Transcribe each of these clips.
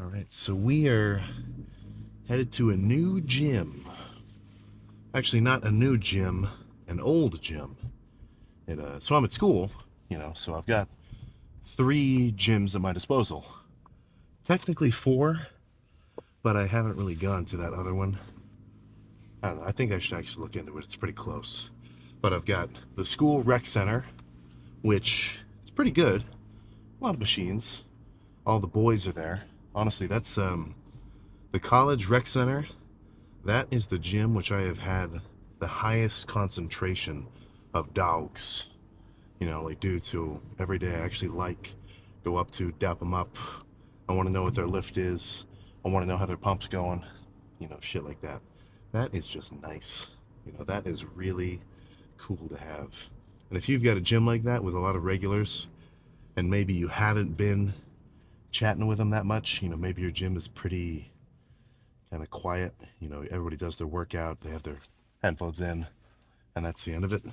All right, so we are headed to a new gym. Actually, not a new gym, an old gym. So I'm at school, so I've got three gyms at my disposal. Technically four, but I haven't really gone to that other one. I don't know. I think I should actually look into it. It's pretty close. But I've got the school rec center, which is pretty good. A lot of machines. All the boys are there. Honestly, that's the college rec center. That is the gym which I have had the highest concentration of dogs. Like dudes who every day I actually go up to, dap them up. I want to know what their lift is. I want to know how their pump's going. Shit like that. That is just nice. That is really cool to have. And if you've got a gym like that with a lot of regulars, and maybe you haven't been chatting with them that much, maybe your gym is pretty kind of quiet. Everybody does their workout, they have their headphones in, and that's the end of it.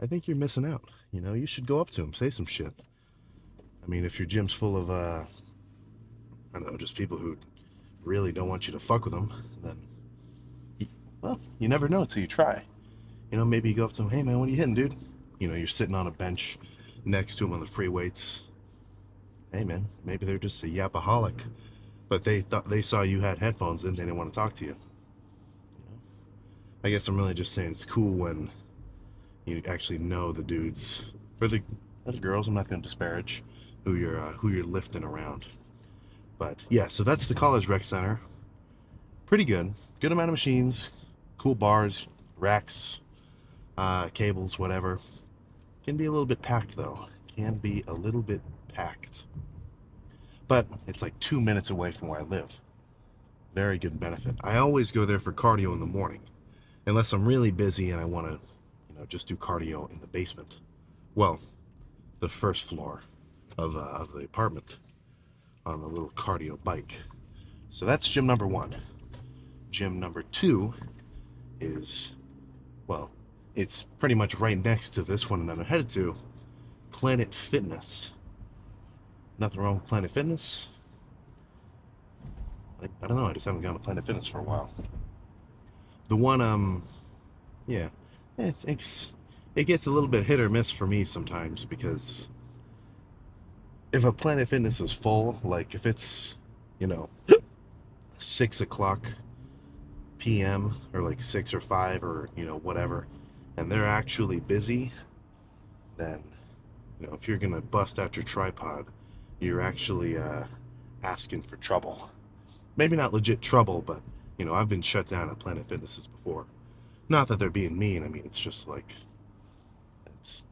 I think you're missing out. You should go up to them, say some shit. I mean, if your gym's full of, I don't know, just people who really don't want you to fuck with them, then, well, you never know until you try. Maybe you go up to them, hey man, what are you hitting, dude? You're sitting on a bench next to them on the free weights. Hey man, maybe they're just a yapaholic, but they saw you had headphones in, they didn't want to talk to you. I guess I'm really just saying it's cool when you actually know the dudes or the girls. I'm not going to disparage who you're lifting around, but yeah. So that's the college rec center. Pretty good amount of machines, cool bars, racks, cables, whatever. Can be a little bit packed though. Can be a little bit packed, but it's like 2 minutes away from where I live. Very good benefit. I always go there for cardio in the morning, unless I'm really busy and I want to just do cardio in the basement. Well, the first floor of the apartment on a little cardio bike. So that's gym number one. Gym number two is, well, it's pretty much right next to this one that I'm headed to, Planet Fitness. Nothing wrong with Planet Fitness. I don't know, I just haven't gone to Planet Fitness for a while. The one, yeah, it gets a little bit hit or miss for me sometimes, because if a Planet Fitness is full, like if it's 6 o'clock p.m. or like 6 or 5 or whatever, and they're actually busy, then if you're gonna bust out your tripod, you're actually asking for trouble. Maybe not legit trouble, but I've been shut down at Planet Fitnesses before. Not that they're being mean. I mean, it's just like, it's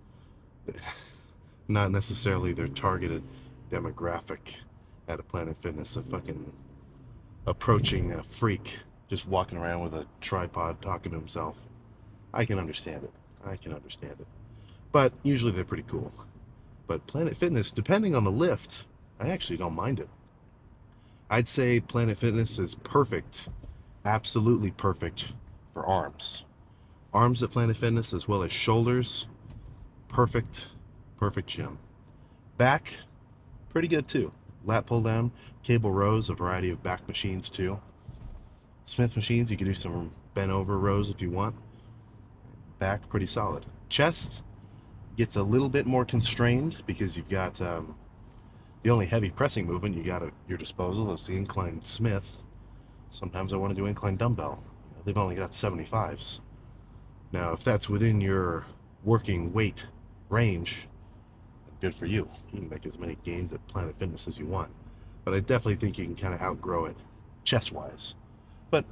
not necessarily their targeted demographic at a Planet Fitness. A fucking approaching a freak just walking around with a tripod talking to himself. I can understand it. But usually they're pretty cool. But Planet Fitness, depending on the lift, I actually don't mind it. I'd say Planet Fitness is perfect, absolutely perfect for arms. Arms at Planet Fitness as well as shoulders, perfect gym. Back, pretty good too. Lat pull down, cable rows, a variety of back machines too. Smith machines, you can do some bent over rows if you want. Back, pretty solid. Chest gets a little bit more constrained because you've got the only heavy pressing movement you got at your disposal is the incline Smith. Sometimes I want to do incline dumbbell. They've only got 75s. Now, if that's within your working weight range, good for you. You can make as many gains at Planet Fitness as you want. But I definitely think you can kind of outgrow it chest-wise. But,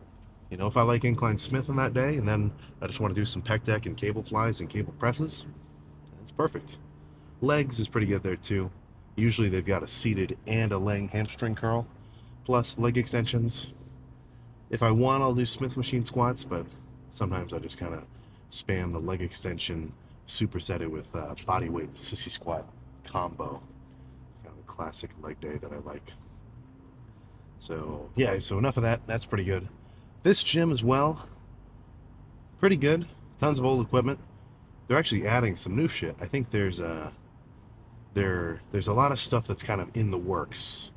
if I like incline Smith on that day, and then I just want to do some pec deck and cable flies and cable presses, it's perfect. Legs is pretty good there too. Usually they've got a seated and a laying hamstring curl, plus leg extensions. If I want, I'll do Smith machine squats, but sometimes I just kind of spam the leg extension, superset it with body weight sissy squat combo. It's kind of a classic leg day that I like. So yeah, so enough of that. That's pretty good. This gym as well, pretty good. Tons of old equipment. They're actually adding some new shit. I think there's a lot of stuff that's kind of in the works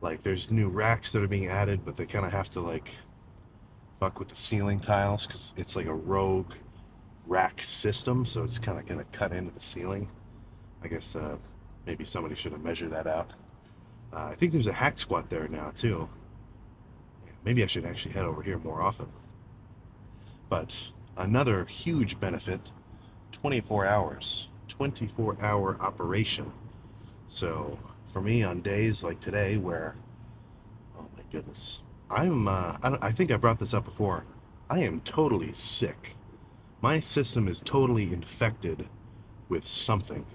Like there's new racks that are being added, but they kind of have to like fuck with the ceiling tiles because it's like a rogue rack system, so it's kind of going to cut into the ceiling. I guess maybe somebody should have measured that out. I think there's a hack squat there now too. Yeah, maybe I should actually head over here more often. But another huge benefit, 24 hours, 24-hour operation. So for me on days like today where, oh my goodness, I think I brought this up before. I am totally sick. My system is totally infected with something.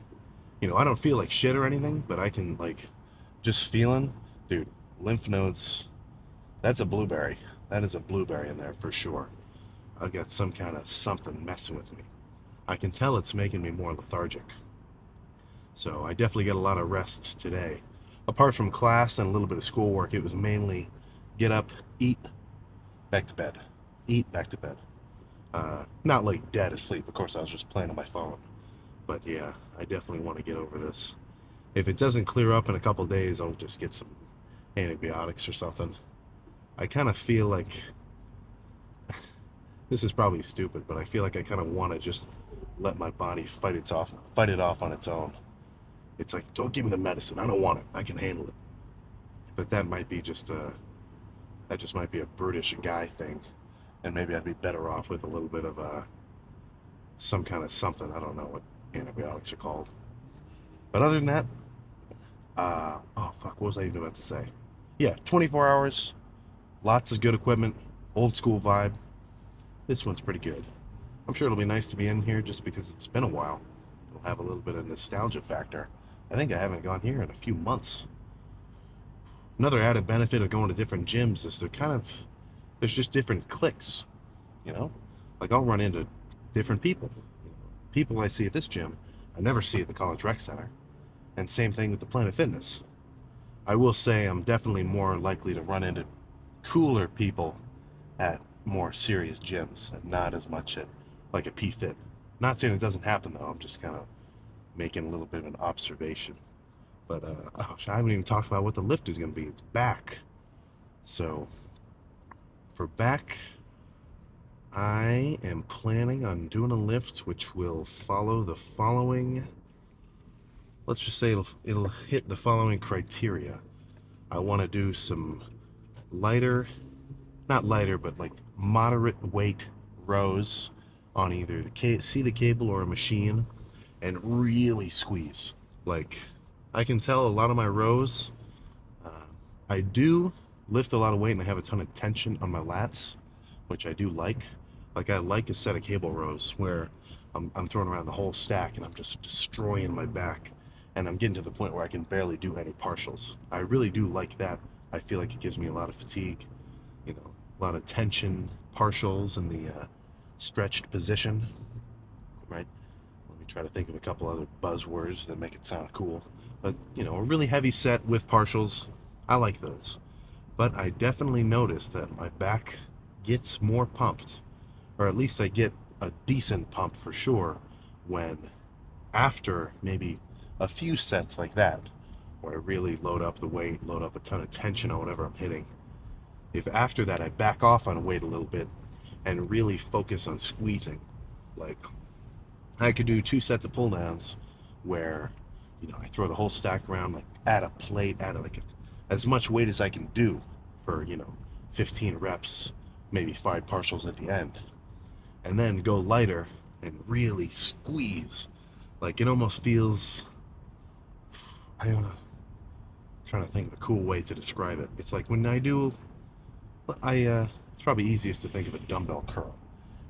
You know, I don't feel like shit or anything, but I can like just feeling, dude, lymph nodes, that's a blueberry. That is a blueberry in there for sure. I've got some kind of something messing with me. I can tell it's making me more lethargic. So I definitely get a lot of rest today. Apart from class and a little bit of schoolwork, it was mainly get up, eat, back to bed. Eat, back to bed. Not like dead asleep. Of course, I was just playing on my phone. But yeah, I definitely want to get over this. If it doesn't clear up in a couple days, I'll just get some antibiotics or something. I kind of feel like this is probably stupid, but I feel like I kind of want to just let my body fight it off on its own. It's like, don't give me the medicine. I don't want it. I can handle it. But that might be that just might be a brutish guy thing, and maybe I'd be better off with a little bit of some kind of something. I don't know what antibiotics are called. But other than that, oh fuck, what was I even about to say? Yeah, 24 hours, lots of good equipment, old school vibe. This one's pretty good. I'm sure it'll be nice to be in here just because it's been a while. It'll have a little bit of nostalgia factor. I think I haven't gone here in a few months. Another added benefit of going to different gyms is there's just different cliques, you know? Like I'll run into different people. People I see at this gym, I never see at the College Rec Center. And same thing with the Planet Fitness. I will say I'm definitely more likely to run into cooler people at more serious gyms and not as much at like a P-Fit. Not saying it doesn't happen though, I'm just kind of making a little bit of an observation. But I haven't even talked about what the lift is going to be. It's back. So for back, I am planning on doing a lift which will follow the following, let's just say it'll hit the following criteria. I want to do some lighter, not lighter, but like moderate weight rows on either the seated cable or a machine and really squeeze. Like, I can tell a lot of my rows, I do lift a lot of weight and I have a ton of tension on my lats, which I do like. Like I like a set of cable rows where I'm throwing around the whole stack and I'm just destroying my back and I'm getting to the point where I can barely do any partials. I really do like that. I feel like it gives me a lot of fatigue, you know, a lot of tension, partials in the stretched position, right? Let me try to think of a couple other buzzwords that make it sound cool. But, you know, a really heavy set with partials, I like those. But I definitely noticed that my back gets more pumped, or at least I get a decent pump for sure, when after maybe a few sets like that, where I really load up the weight, load up a ton of tension on whatever I'm hitting. If after that I back off on weight a little bit and really focus on squeezing, like I could do 2 sets of pull downs where, you know, I throw the whole stack around, like at a plate, at like as much weight as I can do for, you know, 15 reps, maybe 5 partials at the end, and then go lighter and really squeeze. Like it almost feels, I don't know, I'm trying to think of a cool way to describe it. It's like when I do, it's probably easiest to think of a dumbbell curl.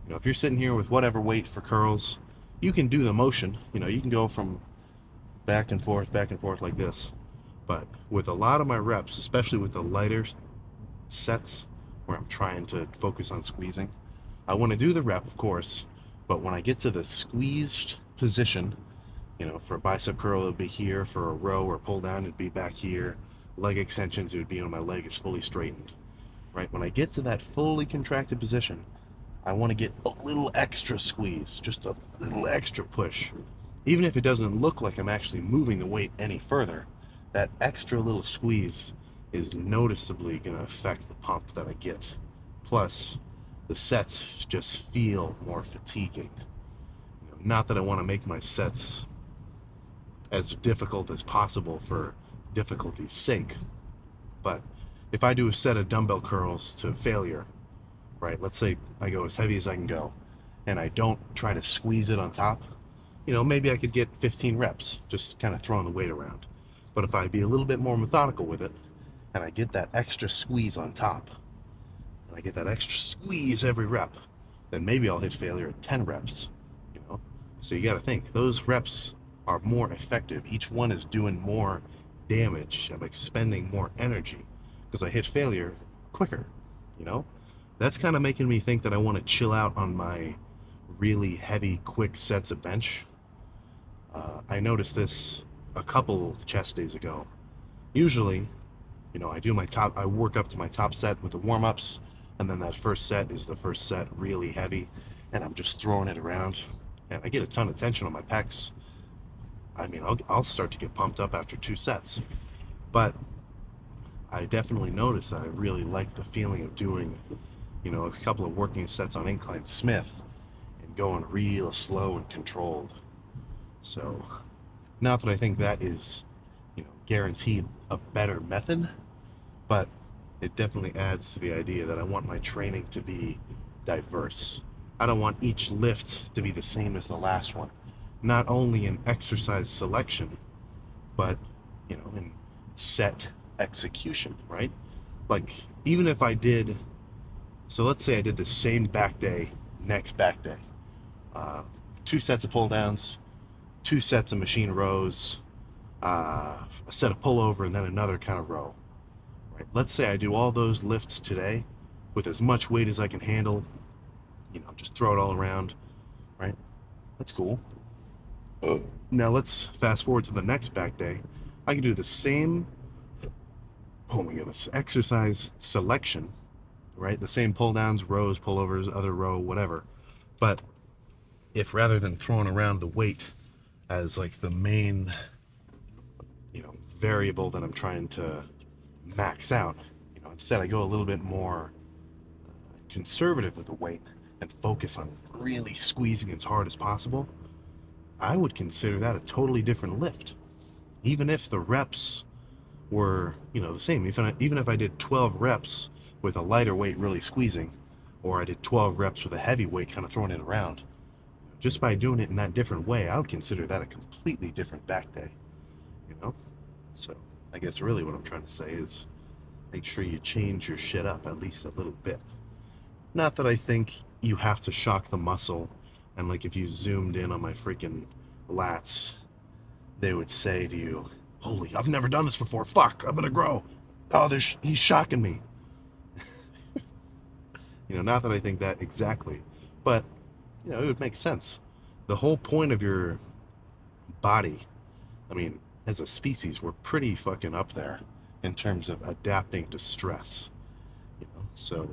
You know, if you're sitting here with whatever weight for curls, you can do the motion, you know, you can go from back and forth like this. But with a lot of my reps, especially with the lighter sets where I'm trying to focus on squeezing, I want to do the rep, of course, but when I get to the squeezed position, you know, for a bicep curl, it would be here. For a row or pull down, it'd be back here. Leg extensions, it would be when my leg is fully straightened, right? When I get to that fully contracted position, I want to get a little extra squeeze, just a little extra push. Even if it doesn't look like I'm actually moving the weight any further, that extra little squeeze is noticeably going to affect the pump that I get. Plus, the sets just feel more fatiguing. Not that I want to make my sets as difficult as possible for difficulty's sake, but if I do a set of dumbbell curls to failure, right? Let's say I go as heavy as I can go, and I don't try to squeeze it on top, maybe I could get 15 reps, just kind of throwing the weight around. But if I be a little bit more methodical with it, and I get that extra squeeze on top, and I get that extra squeeze every rep, then maybe I'll hit failure at 10 reps, So you got to think, those reps are more effective. Each one is doing more damage. I'm expending more energy because I hit failure quicker, That's kind of making me think that I want to chill out on my really heavy, quick sets of bench. I noticed this a couple chest days ago. Usually, I work up to my top set with the warm-ups, and then that first set is the first set really heavy, and I'm just throwing it around, and I get a ton of tension on my pecs. I mean, I'll start to get pumped up after 2 sets, but I definitely noticed that I really like the feeling of doing, a couple of working sets on incline Smith and going real slow and controlled. So, not that I think that is, guaranteed a better method, but it definitely adds to the idea that I want my training to be diverse. I don't want each lift to be the same as the last one. Not only in exercise selection, but, in set execution, right? Like, even if I did, so let's say I did the same back day, next back day. 2 sets of pull downs, 2 sets of machine rows, a set of pullover, and then another kind of row. Right? Let's say I do all those lifts today with as much weight as I can handle, just throw it all around, right? That's cool. Now let's fast forward to the next back day. I can do the same, oh my goodness, exercise selection, right? The same pull downs, rows, pullovers, other row, whatever. But if rather than throwing around the weight as like the main, variable that I'm trying to max out, instead I go a little bit more conservative with the weight and focus on really squeezing as hard as possible, I would consider that a totally different lift. Even if the reps were, the same. Even if I did 12 reps with a lighter weight really squeezing, or I did 12 reps with a heavy weight kind of throwing it around, just by doing it in that different way, I would consider that a completely different back day, So I guess really what I'm trying to say is make sure you change your shit up at least a little bit. Not that I think you have to shock the muscle, and like if you zoomed in on my freaking lats, they would say to you, holy, I've never done this before, fuck, I'm gonna grow. Oh, he's shocking me. Not that I think that exactly, but it would make sense. The whole point of your body, I mean, as a species, we're pretty fucking up there in terms of adapting to stress. So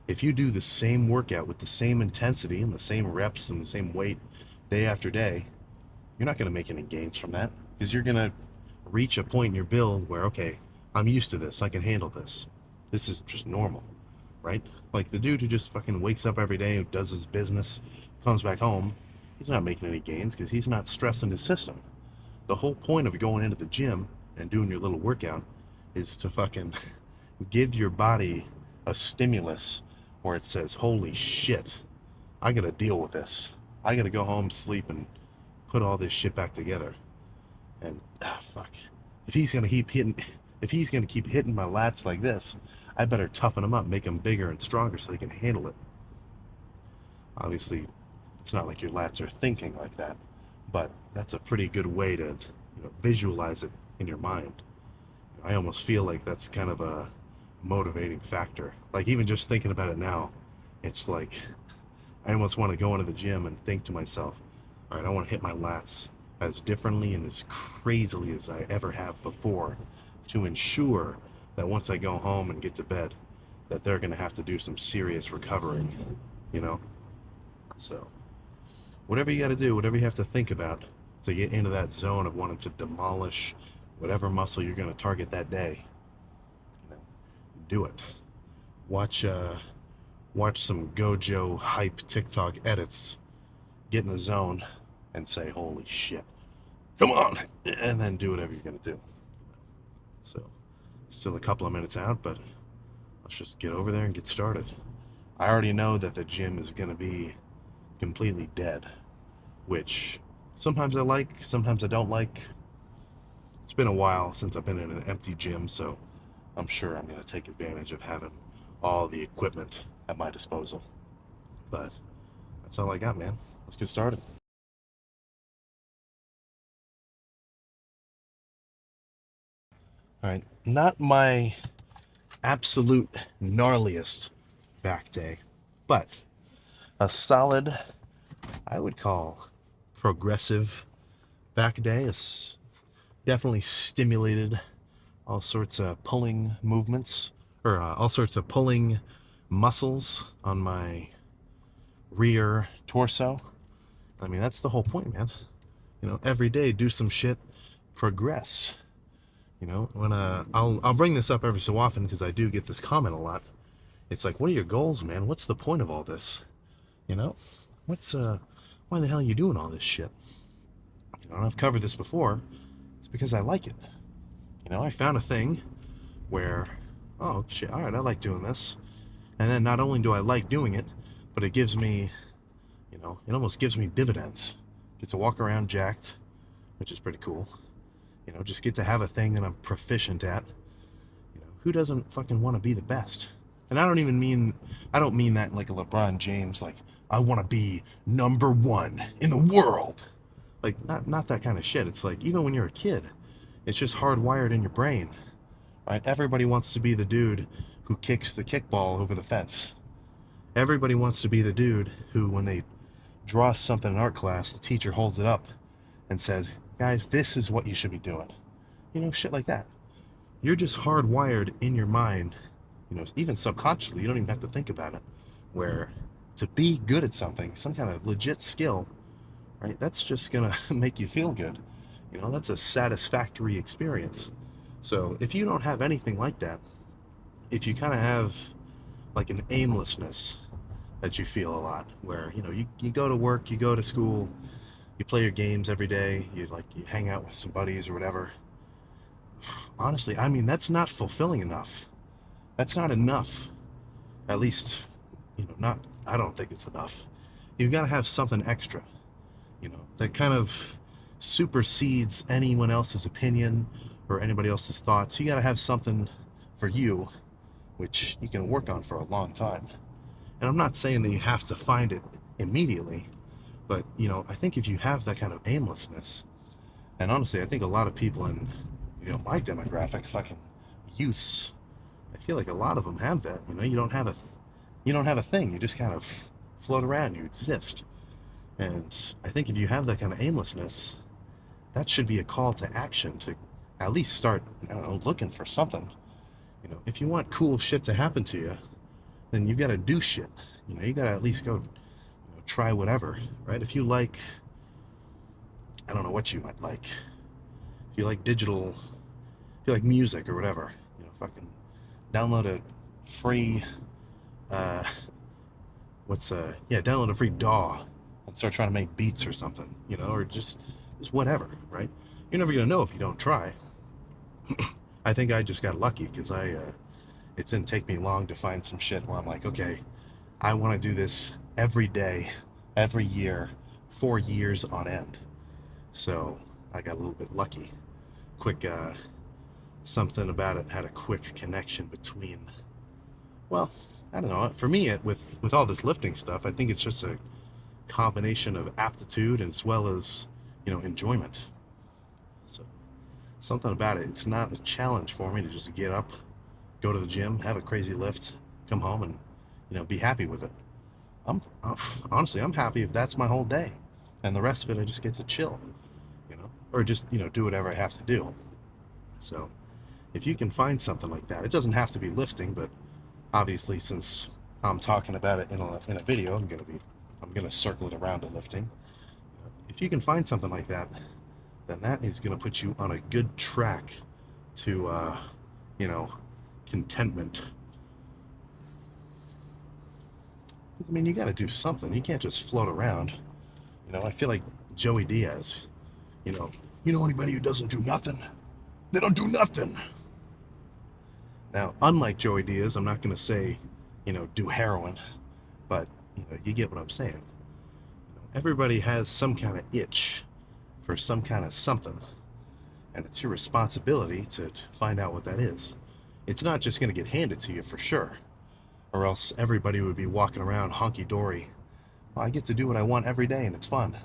if you do the same workout with the same intensity and the same reps and the same weight day after day, you're not going to make any gains from that, because you're going to reach a point in your build where, okay, I'm used to this, I can handle this. This is just normal, right? Like the dude who just fucking wakes up every day, who does his business, comes back home, he's not making any gains because he's not stressing his system. The whole point of going into the gym and doing your little workout is to fucking give your body a stimulus where it says, holy shit, I gotta deal with this. I gotta go home, sleep, and put all this shit back together. And fuck, if he's gonna keep hitting my lats like this, I better toughen him up, make him bigger and stronger so he can handle it. Obviously, it's not like your lats are thinking like that, but that's a pretty good way to visualize it in your mind. I almost feel like that's kind of a motivating factor. Like even just thinking about it now, it's like I almost want to go into the gym and think to myself, all right, I want to hit my lats as differently and as crazily as I ever have before, to ensure that once I go home and get to bed, that they're going to have to do some serious recovering, So whatever you got to do, whatever you have to think about to get into that zone of wanting to demolish whatever muscle you're going to target that day, do it. Watch watch some Gojo hype TikTok edits, get in the zone, and say, "Holy shit, come on!" and then do whatever you're gonna do. So, still a couple of minutes out, but let's just get over there and get started. I already know that the gym is gonna be completely dead, which sometimes I like, sometimes I don't like. It's been a while since I've been in an empty gym, so I'm sure I'm going to take advantage of having all the equipment at my disposal. But that's all I got, man. Let's get started. All right, not my absolute gnarliest back day, but a solid, I would call, progressive back day. It's definitely stimulated all sorts of pulling movements, or all sorts of pulling muscles on my rear torso. I mean, that's the whole point, man. You know, every day do some shit, progress. You know, when I'll bring this up every so often because I do get this comment a lot. It's like, what are your goals, man? What's the point of all this? You know, why the hell are you doing all this shit? You know, and I've covered this before. It's because I like it. You know, I found a thing where, oh shit, all right, I like doing this. And then not only do I like doing it, but it gives me, you know, it almost gives me dividends. Get to walk around jacked, which is pretty cool. You know, just get to have a thing that I'm proficient at. You know, who doesn't fucking want to be the best? And I don't mean that like a LeBron James, like, I want to be #1 in the world. Like, not that kind of shit. It's like, even when you're a kid, it's just hardwired in your brain, right? Everybody wants to be the dude who kicks the kickball over the fence. Everybody wants to be the dude who, when they draw something in art class, the teacher holds it up and says, guys, this is what you should be doing. You know, shit like that. You're just hardwired in your mind, you know, even subconsciously, you don't even have to think about it, where to be good at something, some kind of legit skill, right, that's just gonna make you feel good. You know, that's a satisfactory experience. So if you don't have anything like that, if you kind of have like an aimlessness that you feel a lot, where, you know, you go to work, you go to school, you play your games every day, you hang out with some buddies or whatever. Honestly, I mean, that's not fulfilling enough. That's not enough. At least, you know, I don't think it's enough. You've got to have something extra, you know, that kind of supersedes anyone else's opinion or anybody else's thoughts. You got to have something for you, which you can work on for a long time. And I'm not saying that you have to find it immediately, but, you know, I think if you have that kind of aimlessness, and honestly, I think a lot of people in, you know, my demographic, fucking youths, I feel like a lot of them have that. You know, you don't have a thing. You just kind of float around. You exist. And I think if you have that kind of aimlessness, that should be a call to action to at least start, I don't know, looking for something. You know, if you want cool shit to happen to you, then you've got to do shit. You know, you got to at least go, you know, try whatever, right? If you like, I don't know what you might like. If you like digital, if you like music or whatever, you know, fucking download a free, download a free DAW and start trying to make beats or something, you know, or just whatever, right? You're never gonna know if you don't try. I think I just got lucky because it didn't take me long to find some shit where I'm like, okay, I want to do this every day, every year, 4 years on end. So I got a little bit lucky. Something about it had a quick connection between, well, I don't know. For me, with all this lifting stuff, I think it's just a combination of aptitude as well as, you know, enjoyment. So something about it, it's not a challenge for me to just get up, go to the gym, have a crazy lift, come home and, you know, be happy with it. Honestly, I'm happy if that's my whole day, and the rest of it I just get to chill, you know, or just, you know, do whatever I have to do. So if you can find something like that, it doesn't have to be lifting, but obviously since I'm talking about it in a video, I'm gonna circle it around to lifting. If you can find something like that, then that is gonna put you on a good track to, you know, contentment I mean, you got to do something. You can't just float around. You know, I feel like Joey Diaz. You know, anybody who doesn't do nothing, they don't do nothing. Now, unlike Joey Diaz, I'm not going to say, do heroin, but you get what I'm saying. Everybody has some kind of itch for some kind of something, and it's your responsibility to find out what that is. It's not just going to get handed to you for sure, or else everybody would be walking around honky-dory. Well, I get to do what I want every day and it's fun.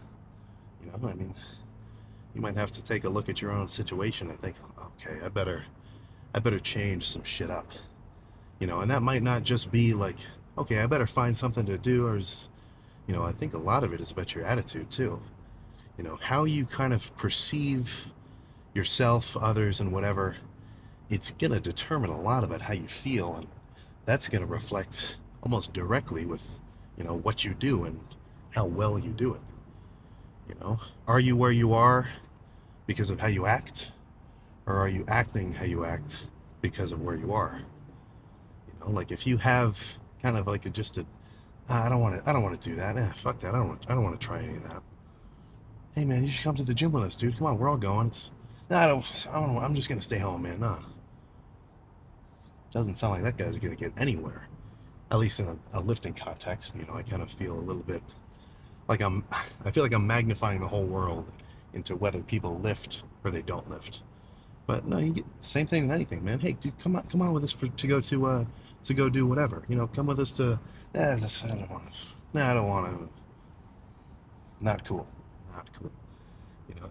I mean, you might have to take a look at your own situation and think, okay, I better change some shit up. And that might not just be like, okay, I better find something to do, or I think a lot of it is about your attitude too. How you kind of perceive yourself, others, and whatever, it's gonna determine a lot about how you feel, and that's gonna reflect almost directly with, what you do and how well you do it. Are you where you are because of how you act, or are you acting how you act because of where you are? Like if you have kind of like I don't want to do that. Fuck that. I don't want to try any of that. Hey man, you should come to the gym with us, dude. Come on, we're all going. I don't. I'm just gonna stay home, man. Nah. Doesn't sound like that guy's gonna get anywhere. At least in a lifting context. I kind of feel a little bit like I feel like I'm magnifying the whole world into whether people lift or they don't lift. But no, you get same thing with anything, man. Hey, dude, come on with us to go do whatever. Come with us to. I don't want to. Nah, I don't want to. Not cool. Not cool.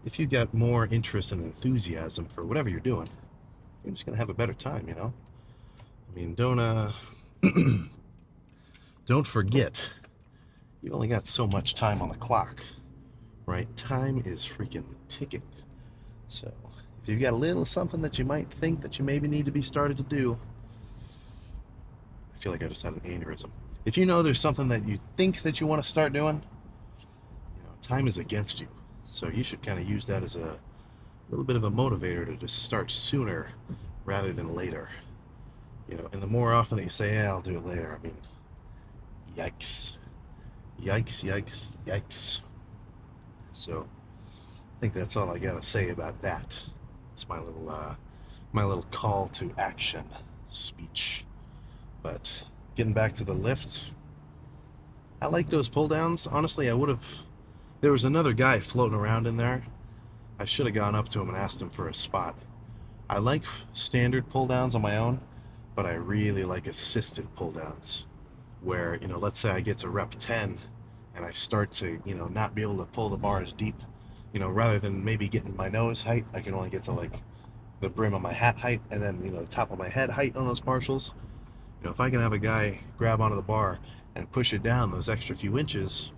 If you got more interest and enthusiasm for whatever you're doing, you're just gonna have a better time. I mean, don't forget, you only got so much time on the clock, right? Time is freaking ticking. So if you've got a little something that you might think that you maybe need to be started to do, I feel like I just had an aneurysm. If there's something that you think that you want to start doing, time is against you. So you should kind of use that as a little bit of a motivator to just start sooner rather than later. And the more often that you say, yeah, I'll do it later, I mean, yikes. Yikes, yikes, yikes. So I think that's all I gotta say about that. It's my little call to action speech. But getting back to the lift, I like those pull downs. Honestly, there was another guy floating around in there. I should have gone up to him and asked him for a spot. I like standard pull downs on my own, but I really like assisted pull downs where, let's say I get to rep 10 and I start to, not be able to pull the bars deep, rather than maybe getting my nose height, I can only get to like the brim of my hat height and then, the top of my head height on those partials. If I can have a guy grab onto the bar and push it down those extra few inches,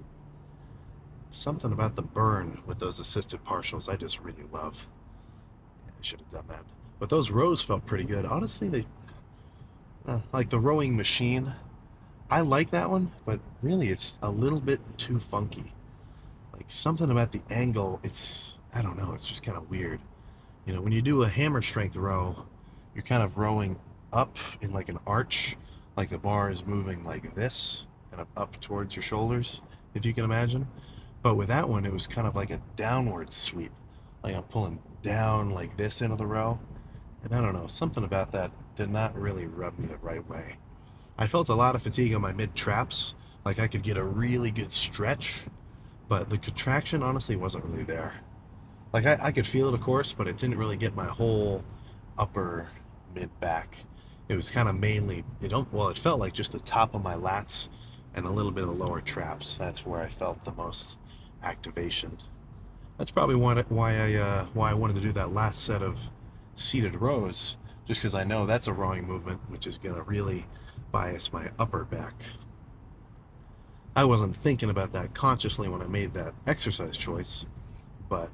something about the burn with those assisted partials I just really love. Yeah, I should have done that. But those rows felt pretty good. Honestly, they like the rowing machine. I like that one, but really it's a little bit too funky. Like something about the angle, I don't know, it's just kind of weird. When you do a hammer strength row, you're kind of rowing up in like an arch, like the bar is moving like this and up towards your shoulders, if you can imagine. But with that one, it was kind of like a downward sweep. Like I'm pulling down like this into the row. And I don't know, something about that did not really rub me the right way. I felt a lot of fatigue on my mid-traps. Like I could get a really good stretch, but the contraction honestly wasn't really there. Like I could feel it, of course, but it didn't really get my whole upper mid-back. It was kind of mainly, it felt like just the top of my lats and a little bit of the lower traps. That's where I felt the most activation. That's probably why I wanted to do that last set of seated rows, just because I know that's a rowing movement which is going to really bias my upper back. I wasn't thinking about that consciously when I made that exercise choice, but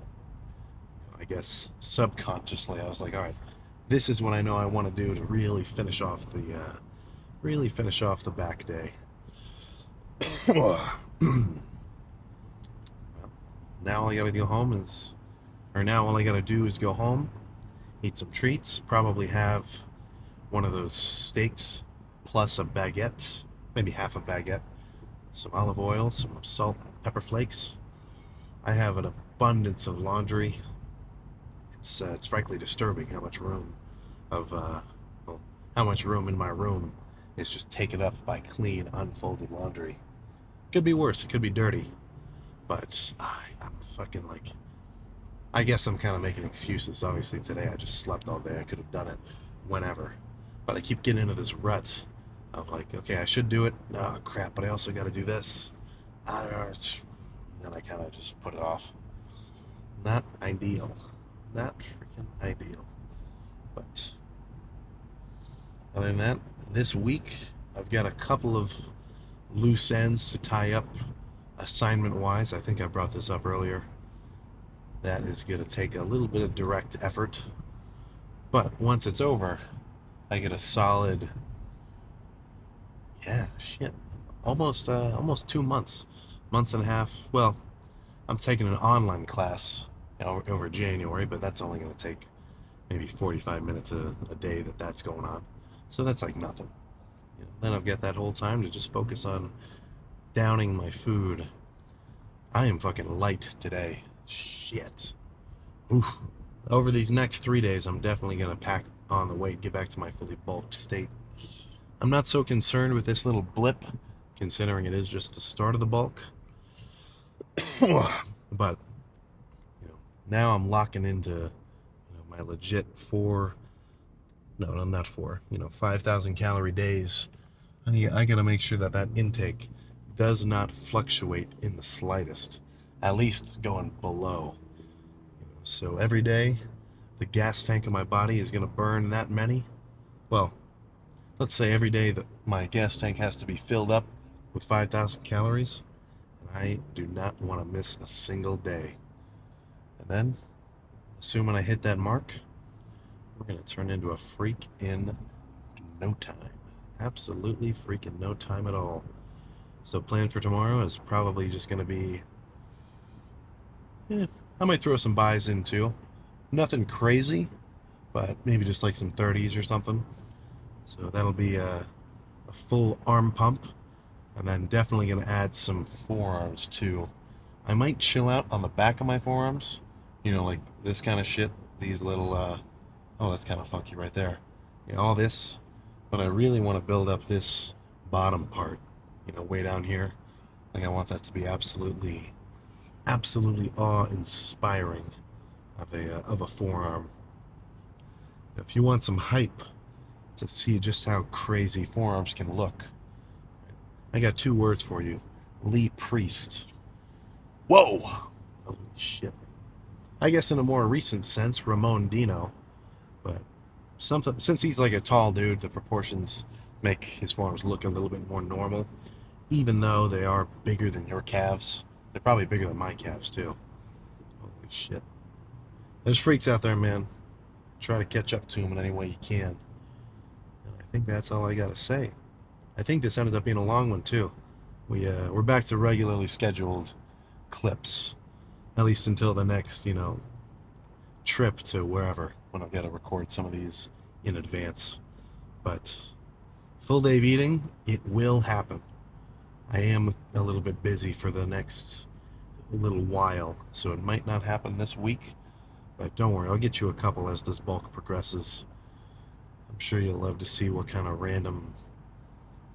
I guess subconsciously I was like, all right, this is what I know I want to do to really finish off the back day. Now all I gotta do is go home, eat some treats, probably have one of those steaks plus a baguette, maybe half a baguette, some olive oil, some salt, pepper flakes. I have an abundance of laundry. It's frankly disturbing how much room of well, how much room in my room is just taken up by clean, unfolded laundry. Could be worse. It could be dirty, but I'm fucking like. I guess I'm kind of making excuses. Obviously, today I just slept all day. I could have done it whenever, but I keep getting into this rut of like, okay, I should do it. Oh crap! But I also got to do this. Then I kind of just put it off. Not ideal. Not freaking ideal. But other than that, this week I've got a couple of loose ends to tie up assignment wise. I think I brought this up earlier. That is going to take a little bit of direct effort. But once it's over, I get a solid, yeah, shit, almost 2 months, months and a half. Well, I'm taking an online class over January, but that's only going to take maybe 45 minutes a day that's going on. So that's like nothing. Then I've got that whole time to just focus on downing my food. I am fucking light today. Shit. Oof. Over these next 3 days, I'm definitely going to pack on the weight, get back to my fully bulked state. I'm not so concerned with this little blip, considering it is just the start of the bulk. But now I'm locking into my legit I'm not 5,000 calorie days. I got to make sure that intake does not fluctuate in the slightest, at least going below. So every day, the gas tank of my body is going to burn that many. Well, let's say every day that my gas tank has to be filled up with 5,000 calories. And I do not want to miss a single day. And then, assuming I hit that mark, we're going to turn into a freak in no time. Absolutely freaking no time at all. So plan for tomorrow is probably just going to be, I might throw some buys in too. Nothing crazy, but maybe just like some 30s or something. So that'll be a full arm pump, and then definitely going to add some forearms too. I might chill out on the back of my forearms, like this kind of shit. These little, oh, that's kind of funky right there. All this, but I really want to build up this bottom part, way down here. Like I want that to be absolutely awe-inspiring of a forearm. If you want some hype to see just how crazy forearms can look, I got 2 words for you: Lee Priest. Whoa! Holy shit! I guess in a more recent sense, Ramon Dino, but since he's like a tall dude, the proportions make his forearms look a little bit more normal, even though they are bigger than your calves. They're probably bigger than my calves too. Holy shit. There's freaks out there, man. Try to catch up to them in any way you can. And I think that's all I gotta say. I think this ended up being a long one too. We're back to regularly scheduled clips, at least until the next, trip to wherever, when I've got to record some of these in advance. But full day of eating, it will happen. I am a little bit busy for the next little while, so it might not happen this week, but don't worry, I'll get you a couple as this bulk progresses. I'm sure you'll love to see what kind of random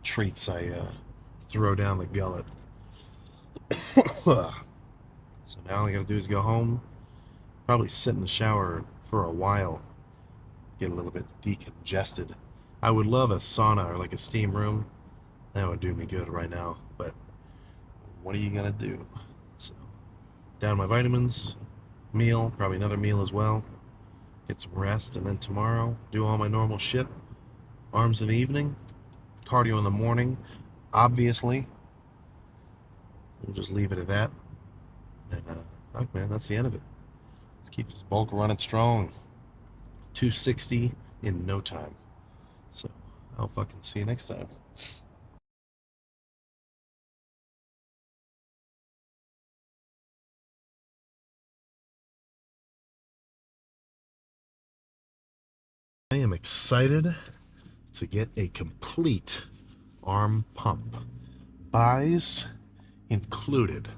treats I throw down the gullet. So now all I gotta do is go home, probably sit in the shower for a while, get a little bit decongested. I would love a sauna or like a steam room. That would do me good right now, but what are you gonna do? So, down my vitamins, meal, probably another meal as well, get some rest, and then tomorrow, do all my normal shit. Arms in the evening, cardio in the morning, obviously. We'll just leave it at that. And, fuck, man, that's the end of it. Let's keep this bulk running strong. 260 in no time. So, I'll fucking see you next time. I am excited to get a complete arm pump buys included.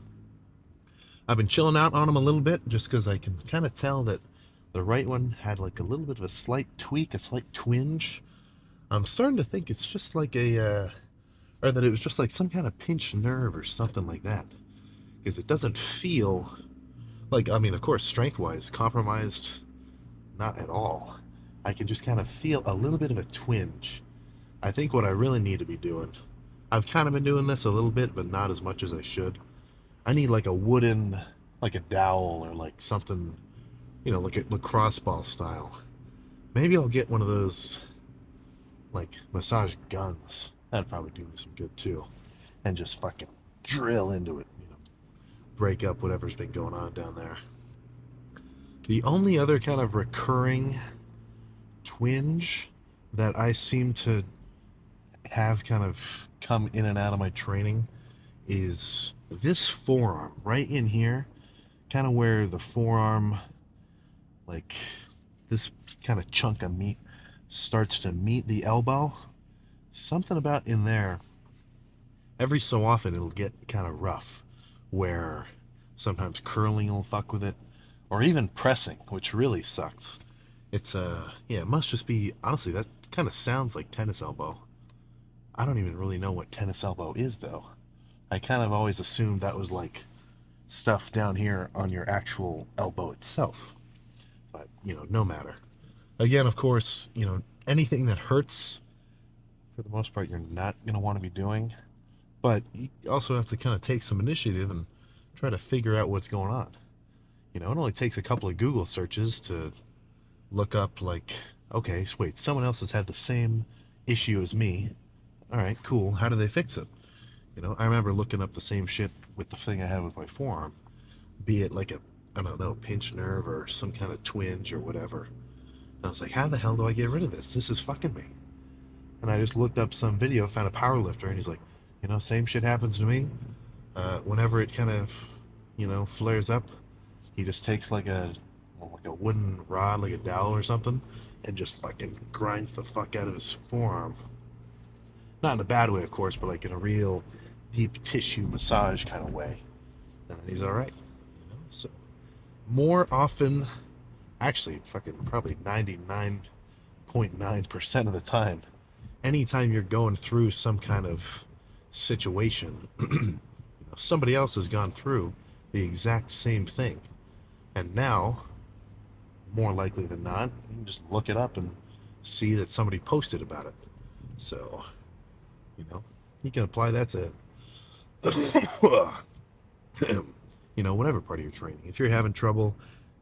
I've been chilling out on them a little bit just because I can kind of tell that the right one had like a little bit of a slight tweak, a slight twinge. I'm starting to think it's just like or that it was just like some kind of pinched nerve or something like that. Because it doesn't feel like, I mean, of course, strength-wise, compromised, not at all. I can just kind of feel a little bit of a twinge. I think what I really need to be doing, I've kind of been doing this a little bit, but not as much as I should. I need like a wooden, like a dowel or like something, like a lacrosse ball style. Maybe I'll get one of those, like, massage guns. That'd probably do me some good too. And just fucking drill into it, break up whatever's been going on down there. The only other kind of recurring twinge that I seem to have kind of come in and out of my training is this forearm right in here, kind of where the forearm, like this kind of chunk of meat starts to meet the elbow. Something about in there, every so often it'll get kind of rough, where sometimes curling will fuck with it, or even pressing, which really sucks. It's yeah, it must just be, honestly, that kind of sounds like tennis elbow. I don't even really know what tennis elbow is though. I kind of always assumed that was like stuff down here on your actual elbow itself. But, no matter. Again, of course, anything that hurts, for the most part, you're not going to want to be doing. But you also have to kind of take some initiative and try to figure out what's going on. It only takes a couple of Google searches to look up, like, okay, so wait, someone else has had the same issue as me. All right, cool. How do they fix it? I remember looking up the same shit with the thing I had with my forearm, be it like I don't know, pinched nerve or some kind of twinge or whatever. And I was like, how the hell do I get rid of this? This is fucking me. And I just looked up some video, found a power lifter, and he's like, same shit happens to me. Whenever it kind of, flares up, he just takes like a wooden rod, like a dowel or something, and just fucking grinds the fuck out of his forearm. Not in a bad way, of course, but like in a real deep tissue massage kind of way. And then he's all right. So more often, actually, fucking probably 99.9% of the time, anytime you're going through some kind of situation, somebody else has gone through the exact same thing. And now, more likely than not, you can just look it up and see that somebody posted about it. So, you can apply that to, whatever part of your training. If you're having trouble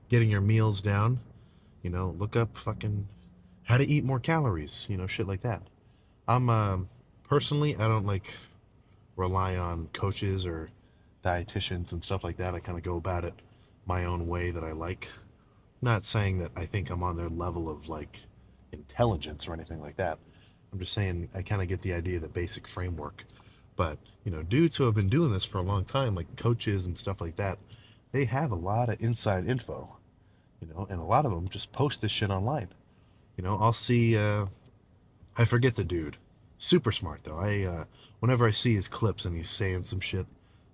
getting your meals down, look up fucking how to eat more calories, shit like that. I'm, personally, I don't like rely on coaches or dietitians and stuff like that. I kind of go about it my own way that I like. Not saying that I think I'm on their level of like intelligence or anything like that. I'm just saying I kind of get the idea, the basic framework. But, dudes who have been doing this for a long time, like coaches and stuff like that, they have a lot of inside info, and a lot of them just post this shit online. I'll see, I forget the dude. Super smart though. Whenever I see his clips and he's saying some shit,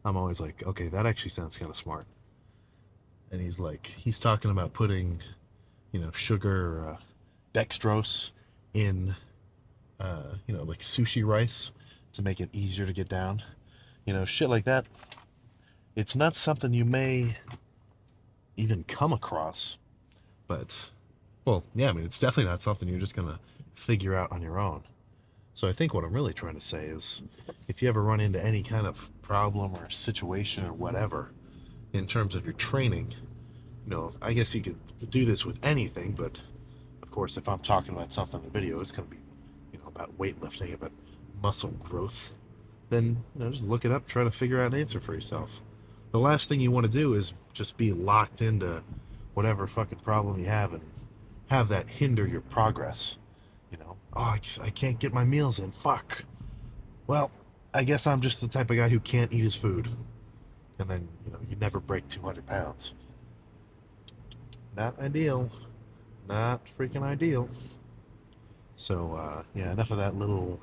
I'm always like, okay, that actually sounds kind of smart. And he's talking about putting, sugar or dextrose in, like sushi rice to make it easier to get down. Shit like that. It's not something you may even come across, but, well, yeah, I mean, it's definitely not something you're just going to figure out on your own. So I think what I'm really trying to say is, if you ever run into any kind of problem or situation or whatever in terms of your training, I guess you could do this with anything, but of course, if I'm talking about something in the video, it's going to be, about weightlifting, about muscle growth, then, just look it up, try to figure out an answer for yourself. The last thing you want to do is just be locked into whatever fucking problem you have and have that hinder your progress. Oh, I can't get my meals in. Fuck. Well, I guess I'm just the type of guy who can't eat his food. And then, you never break 200 pounds. Not ideal. Not freaking ideal. So, yeah, enough of that little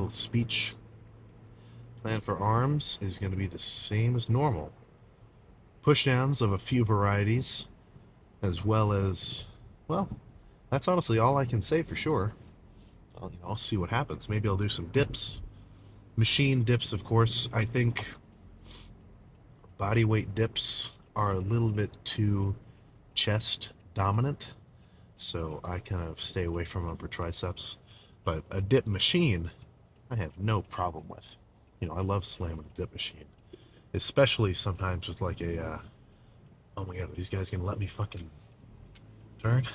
speech. Plan for arms is going to be the same as normal. Pushdowns of a few varieties, as well as, well, that's honestly all I can say for sure. I'll see what happens. Maybe I'll do some dips. Machine dips, of course. I think body weight dips are a little bit too chest dominant, so I kind of stay away from them for triceps. But a dip machine, I have no problem with. I love slamming a dip machine, especially sometimes with like a, oh my god, are these guys gonna let me fucking turn?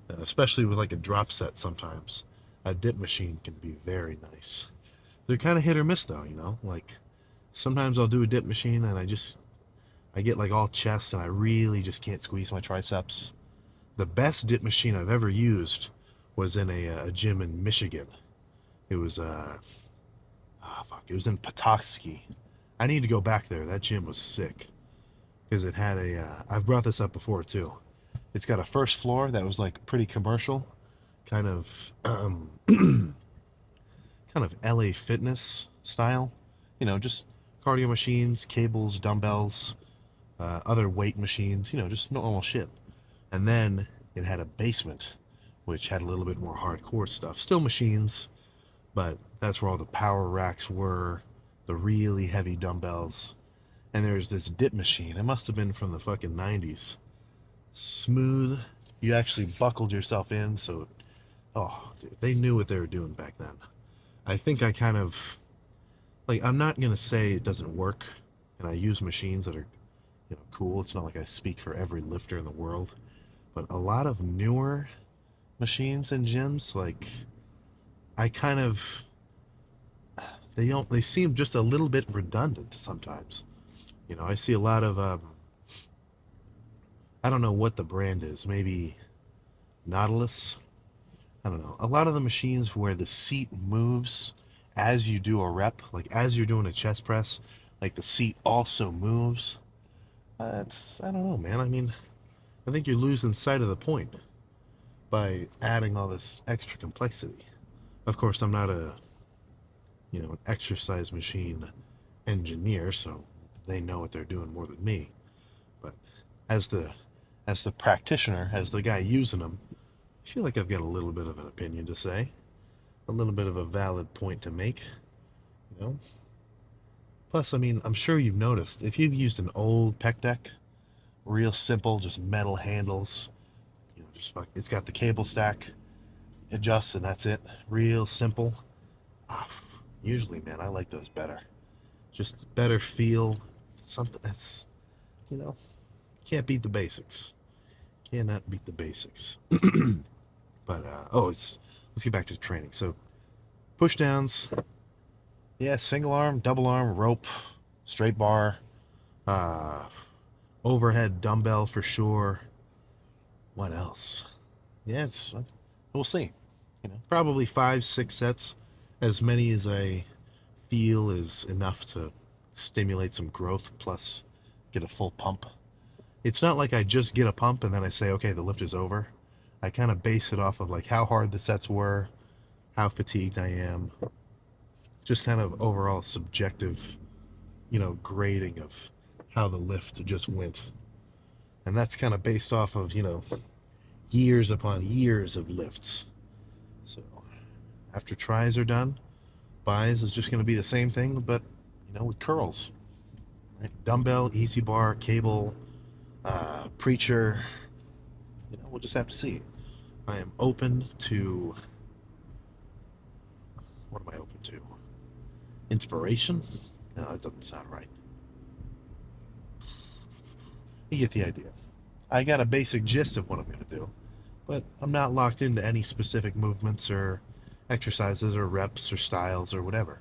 Especially with like a drop set sometimes. A dip machine can be very nice. They're kind of hit or miss though, like sometimes I'll do a dip machine and I get like all chest and I really just can't squeeze my triceps. The best dip machine I've ever used was in a gym in Michigan. It was it was in Petoskey. I need to go back there. That gym was sick because it had I've brought this up before too. It's got a first floor that was like pretty commercial, kind of kind of LA Fitness style. Just cardio machines, cables, dumbbells, other weight machines. Just normal shit. And then it had a basement, which had a little bit more hardcore stuff. Still machines, but that's where all the power racks were, the really heavy dumbbells. And there's this dip machine. It must have been from the fucking 90s. Smooth. You actually buckled yourself in, so oh, dude, they knew what they were doing back then. I think I kind of like, I'm not gonna say it doesn't work, and I use machines that are cool. It's not like I speak for every lifter in the world, but a lot of newer machines in gyms, like I kind of they seem just a little bit redundant sometimes. I see a lot of I don't know what the brand is, maybe Nautilus. I don't know. A lot of the machines where the seat moves as you do a rep, like as you're doing a chest press, like the seat also moves. I don't know, man. I mean, I think you're losing sight of the point by adding all this extra complexity. Of course, I'm not an exercise machine engineer, so they know what they're doing more than me. But as the practitioner, as the guy using them, I feel like I've got a little bit of an opinion to say, a little bit of a valid point to make, Plus, I mean, I'm sure you've noticed, if you've used an old pec deck, real simple, just metal handles, it's got the cable stack, adjusts, and that's it. Real simple. Usually, man, I like those better. Just better feel, something that's, can't beat the basics. Cannot beat the basics. But, let's get back to the training. So, push downs, yeah, single arm, double arm, rope, straight bar, overhead dumbbell for sure. What else? Yes, we'll see. Probably 5-6 sets, as many as I feel is enough to stimulate some growth, plus get a full pump. It's not like I just get a pump and then I say, okay, the lift is over. I kind of base it off of like how hard the sets were, how fatigued I am, just kind of overall subjective, grading of how the lift just went. And that's kind of based off of, years upon years of lifts. So after tries are done, buys is just going to be the same thing, but, with curls. Right? Dumbbell, easy bar, cable, preacher, we'll just have to see. I am open to, what am I open to? Inspiration? No, that doesn't sound right. You get the idea. I got a basic gist of what I'm going to do, but I'm not locked into any specific movements or exercises or reps or styles or whatever.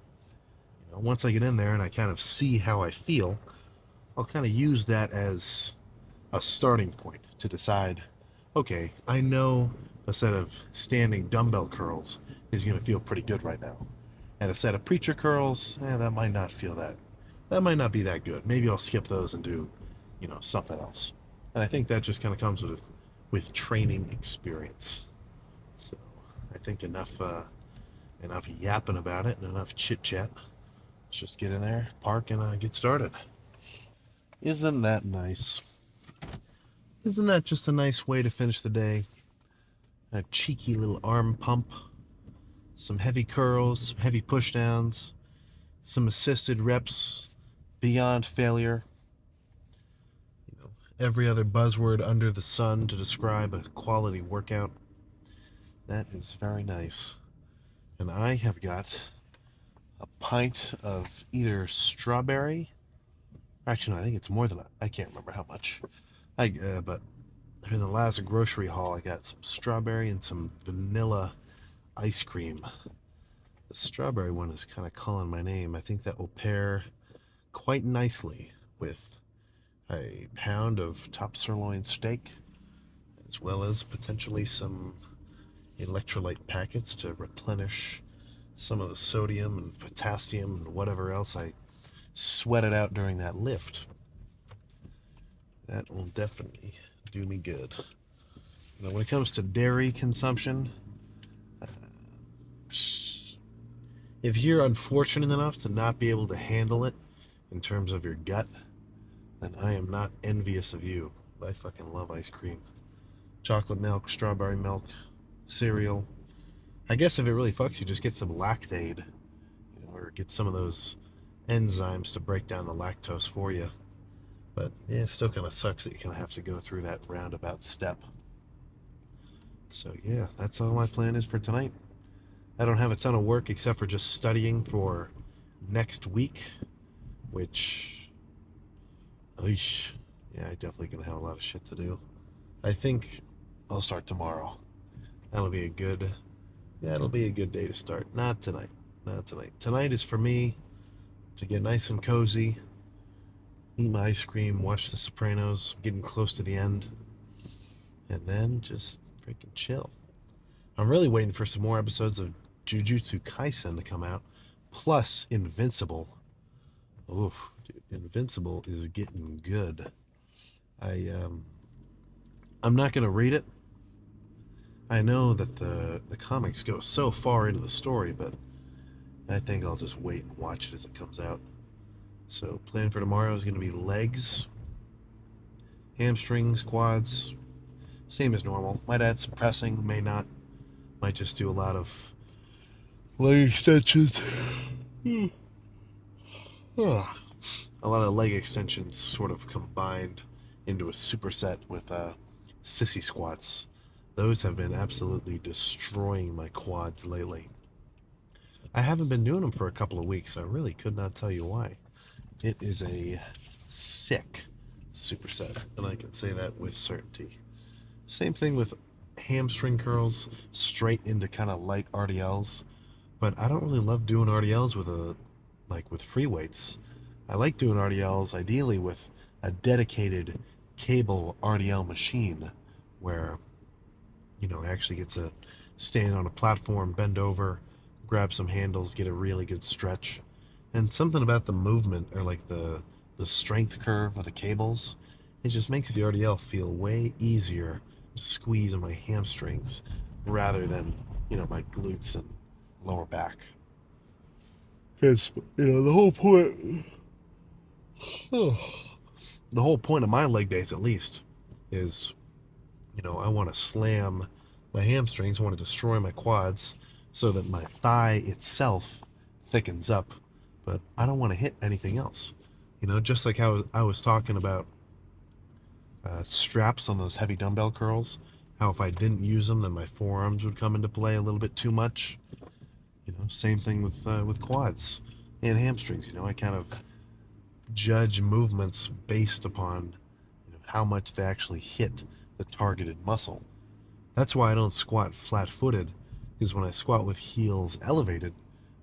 Once I get in there and I kind of see how I feel, I'll kind of use that as a starting point to decide, okay, I know a set of standing dumbbell curls is going to feel pretty good right now. And a set of preacher curls, that might not feel that might not be that good. Maybe I'll skip those and do, something else. And I think that just kind of comes with training experience. So I think enough yapping about it and enough chit chat. let's just get in there, park, and get started. Isn't that nice? Isn't that just a nice way to finish the day? A cheeky little arm pump, some heavy curls, some heavy pushdowns, some assisted reps beyond failure. You know, every other buzzword under the sun to describe a quality workout. That is very nice. And I have got a pint of either strawberry. Actually, no, I think it's more than that. I can't remember how much. But in the last grocery haul, I got some strawberry and some vanilla ice cream. The strawberry one is kind of calling my name. I think that will pair quite nicely with a pound of top sirloin steak, as well as potentially some electrolyte packets to replenish some of the sodium and potassium and whatever else I sweated out during that lift. That will definitely do me good. You know, when it comes to dairy consumption, if you're unfortunate enough to not be able to handle it in terms of your gut, then I am not envious of you. I fucking love ice cream. Chocolate milk, strawberry milk, cereal. I guess if it really fucks you, just get some Lactaid, or get some of those enzymes to break down the lactose for you. But yeah, it still kind of sucks that you kind of have to go through that roundabout step. So yeah, that's all my plan is for tonight. I don't have a ton of work except for just studying for next week, which, yeah, I definitely gonna have a lot of shit to do. I think I'll start tomorrow. That'll be a good day to start. Not tonight. Tonight is for me to get nice and cozy, eat my ice cream, watch The Sopranos, getting close to the end, and then just freaking chill. I'm really waiting for some more episodes of Jujutsu Kaisen to come out, plus Invincible. Oof, dude, Invincible is getting good. I'm not gonna read it. I know that the comics go so far into the story, but I think I'll just wait and watch it as it comes out. So plan for tomorrow is going to be legs, hamstrings, quads, same as normal. Might add some pressing, may not. Might just do a lot of leg extensions. A lot of leg extensions sort of combined into a superset with sissy squats. Those have been absolutely destroying my quads lately. I haven't been doing them for a couple of weeks. I really could not tell you why. It is a sick superset, and I can say that with certainty. Same thing with hamstring curls, straight into kind of light RDLs. But I don't really love doing RDLs with free weights. I like doing RDLs ideally with a dedicated cable RDL machine where, I actually get to stand on a platform, bend over, grab some handles, get a really good stretch. And something about the movement, or like the strength curve of the cables, it just makes the RDL feel way easier to squeeze on my hamstrings rather than, my glutes and lower back. Because, the whole point, the whole point of my leg days at least is, I want to slam my hamstrings, I want to destroy my quads so that my thigh itself thickens up, but I don't want to hit anything else. Just like how I was talking about straps on those heavy dumbbell curls, how if I didn't use them, then my forearms would come into play a little bit too much. Same thing with quads and hamstrings. I kind of judge movements based upon how much they actually hit the targeted muscle. That's why I don't squat flat-footed, because when I squat with heels elevated,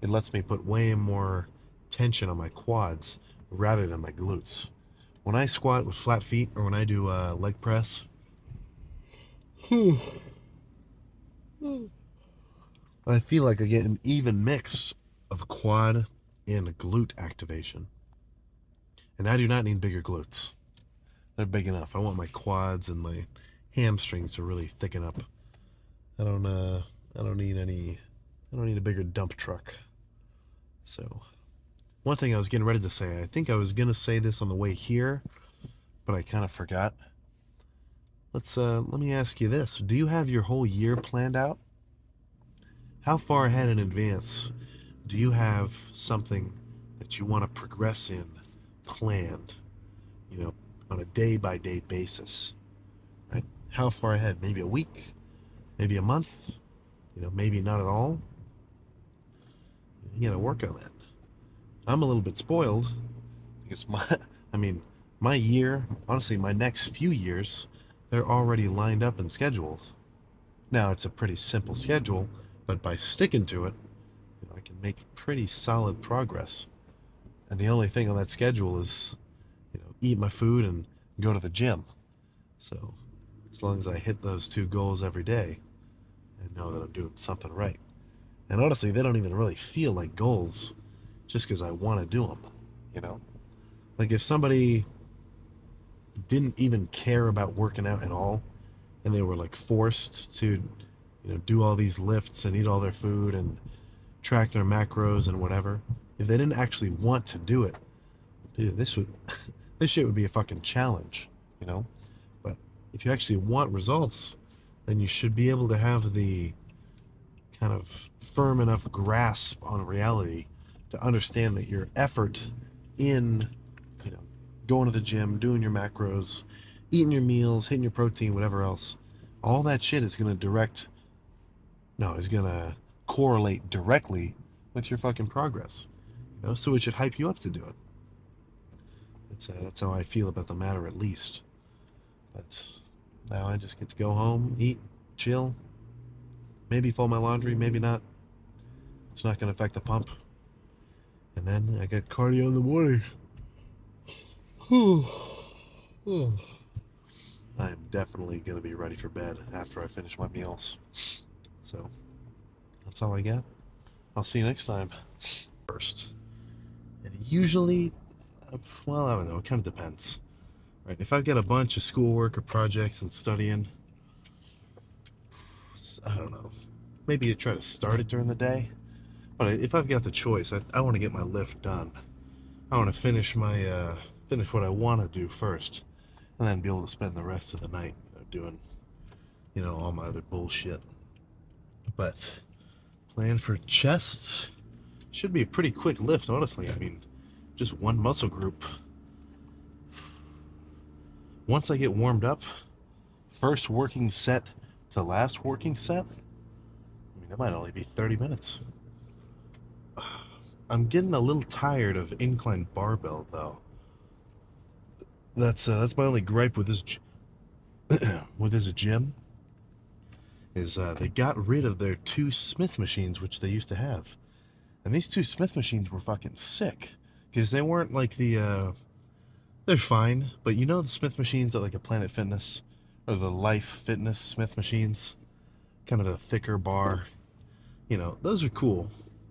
it lets me put way more tension on my quads rather than my glutes. When I squat with flat feet, or when I do leg press, I feel like I get an even mix of quad and glute activation. And I do not need bigger glutes. They're big enough. I want my quads and my hamstrings to really thicken up. I don't need a bigger dump truck. So one thing I was getting ready to say, I think I was gonna say this on the way here, but I kind of forgot. Let me ask you this. Do you have your whole year planned out? How far ahead in advance do you have something that you want to progress in planned, you know, on a day by day basis, right? How far ahead? Maybe a week, maybe a month, maybe not at all. You got to work on that. I'm a little bit spoiled because I mean, my year, honestly, my next few years, they're already lined up and scheduled. Now, it's a pretty simple schedule, but by sticking to it, I can make pretty solid progress. And the only thing on that schedule is, eat my food and go to the gym. So, as long as I hit those two goals every day, I know that I'm doing something right. And honestly, they don't even really feel like goals just because I want to do them, you know? Like if somebody didn't even care about working out at all and they were like forced to, do all these lifts and eat all their food and track their macros and whatever, if they didn't actually want to do it, dude, this shit would be a fucking challenge, you know? But if you actually want results, then you should be able to have the kind of firm enough grasp on reality to understand that your effort in, going to the gym, doing your macros, eating your meals, hitting your protein, whatever else, all that shit is going to correlate directly with your fucking progress. So it should hype you up to do it. That's how I feel about the matter, at least. But now I just get to go home, eat, chill, maybe fold my laundry, maybe not. It's not going to affect the pump. And then I get cardio in the morning. I'm definitely going to be ready for bed after I finish my meals. So that's all I got. I'll see you next time. First. And usually, well, I don't know. It kind of depends. Right? If I've got a bunch of schoolwork or projects and studying, I don't know. Maybe I try to start it during the day. But if I've got the choice, I want to get my lift done. I want to finish what I want to do first, and then be able to spend the rest of the night doing, all my other bullshit. But plan for chest should be a pretty quick lift, honestly. I mean, just one muscle group. Once I get warmed up, first working set to last working set, it might only be 30 minutes. I'm getting a little tired of incline barbell, though. That's my only gripe with this with this gym. Is they got rid of their two Smith machines, which they used to have, and these two Smith machines were fucking sick because they weren't like they're fine, but the Smith machines at like a Planet Fitness or the Life Fitness Smith machines, kind of a thicker bar. Those are cool.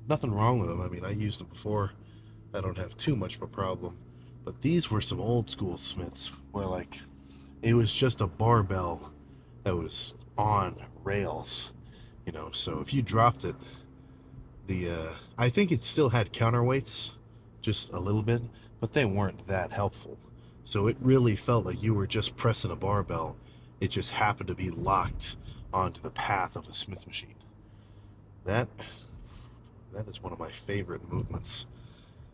Nothing wrong with them. I mean, I used them before. I don't have too much of a problem. But these were some old school Smiths where like it was just a barbell that was on rails. So if you dropped it, I think it still had counterweights, just a little bit, but they weren't that helpful. So it really felt like you were just pressing a barbell. It just happened to be locked onto the path of a Smith machine. That is one of my favorite movements.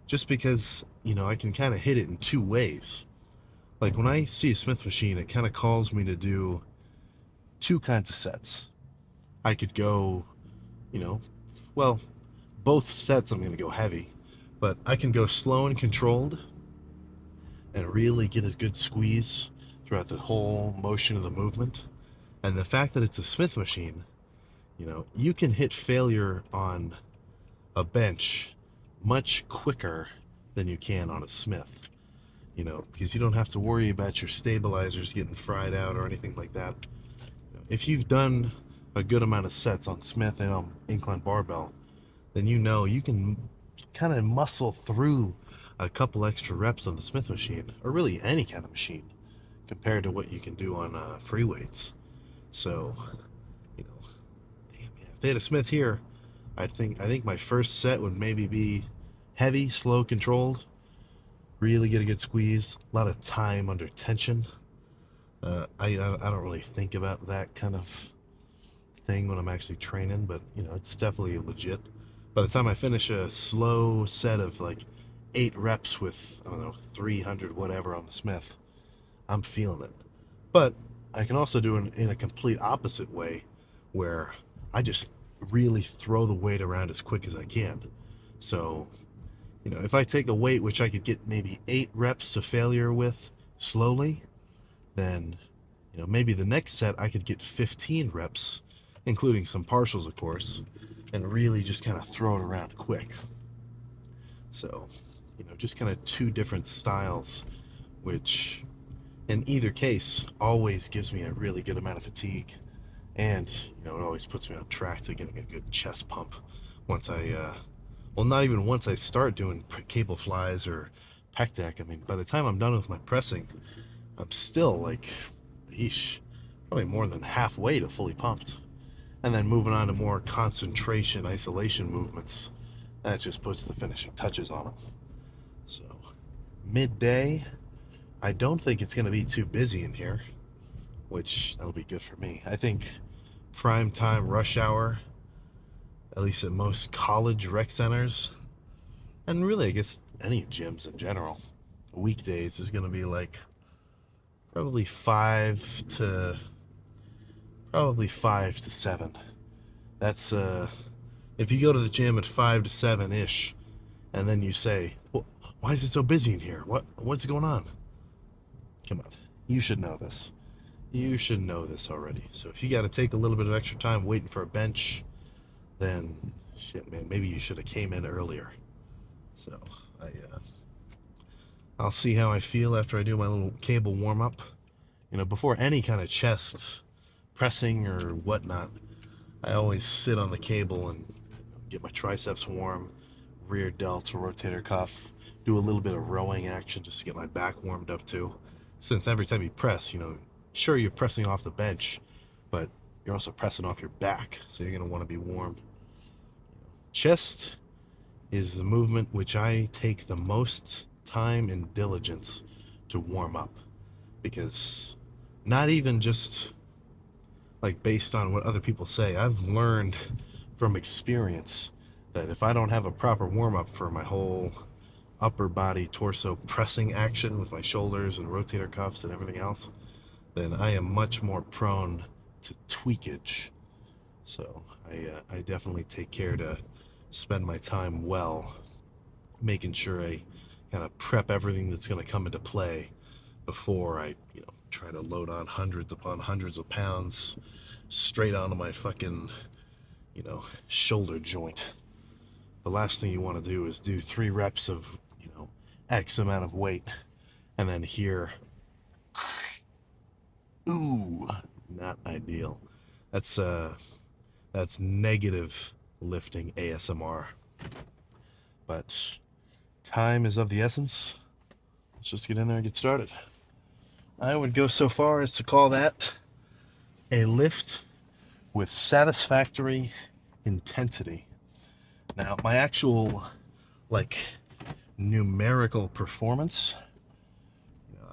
Just because, I can kind of hit it in two ways. Like when I see a Smith machine, it kind of calls me to do two kinds of sets. I could go, well, both sets I'm going to go heavy, but I can go slow and controlled and really get a good squeeze throughout the whole motion of the movement. And the fact that it's a Smith machine, you can hit failure on a bench much quicker than you can on a Smith, because you don't have to worry about your stabilizers getting fried out or anything like that. If you've done a good amount of sets on Smith and on incline barbell, then you can kind of muscle through a couple extra reps on the Smith machine, or really any kind of machine, compared to what you can do on free weights. So, if they had a Smith here, I think my first set would maybe be heavy, slow, controlled. Really get a good squeeze. A lot of time under tension. I don't really think about that kind of thing when I'm actually training, but you know, it's definitely legit. By the time I finish a slow set of like 8 reps with, I don't know, 300 whatever on the Smith, I'm feeling it. But I can also do it in a complete opposite way where I just really throw the weight around as quick as I can. So, you know, if I take a weight which I could get maybe 8 reps to failure with slowly, then, you know, maybe the next set I could get 15 reps, including some partials, of course, and really just kind of throw it around quick. So, you know, just kind of 2 different styles, which in either case always gives me a really good amount of fatigue, and you know, it always puts me on track to getting a good chest pump once I well, not even once I start doing cable flies or pec deck. I mean, by the time I'm done with my pressing, I'm still like, yeesh, probably more than halfway to fully pumped. And then moving on to more concentration, isolation movements, that just puts the finishing touches on them. So, midday, I don't think it's going to be too busy in here, which that'll be good for me. I think prime time rush hour, at least at most college rec centers, and really I guess any gyms in general, weekdays is going to be like probably 5 to 7. That's if you go to the gym at 5 to 7 ish, and then you say, well, why is it so busy in here? What's going on? Come on, you should know this. You should know this already. So if you got to take a little bit of extra time waiting for a bench, then shit, man, maybe you should have came in earlier. So I'll see how I feel after I do my little cable warm up. You know, before any kind of chest pressing or whatnot, I always sit on the cable and get my triceps warm, rear delts, rotator cuff, do a little bit of rowing action just to get my back warmed up too. Since every time you press, you know, sure, you're pressing off the bench, but you're also pressing off your back, so you're going to want to be warm. Chest is the movement which I take the most time and diligence to warm up, because not even just like based on what other people say, I've learned from experience that if I don't have a proper warm-up for my whole upper body torso pressing action with my shoulders and rotator cuffs and everything else, then I am much more prone to tweakage. So I definitely take care to spend my time well, making sure I kind of prep everything that's going to come into play before I, you know, try to load on hundreds upon hundreds of pounds straight onto my fucking, you know, shoulder joint. The last thing you want to do is do 3 reps of, you know, X amount of weight and then hear, ooh, not ideal. That's negative lifting ASMR. But time is of the essence. Let's just get in there and get started. I would go so far as to call that a lift with satisfactory intensity. Now, my actual, like, numerical performance,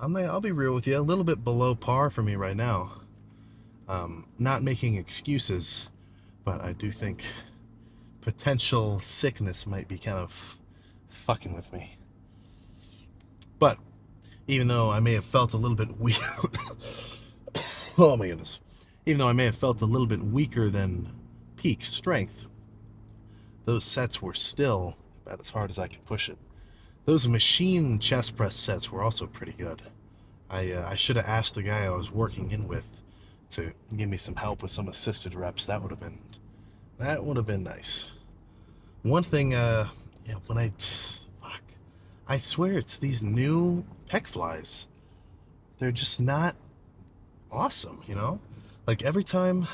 I'll be real with you, a little bit below par for me right now. Not making excuses, but I do think potential sickness might be kind of fucking with me. But even though I may have felt a little bit weak, oh my goodness, even though I may have felt a little bit weaker than peak strength, those sets were still about as hard as I could push it. Those machine chest press sets were also pretty good. I should have asked the guy I was working in with to give me some help with some assisted reps. That would have been nice. One thing, when I swear it's these new pec flies. They're just not awesome, you know? Like every time,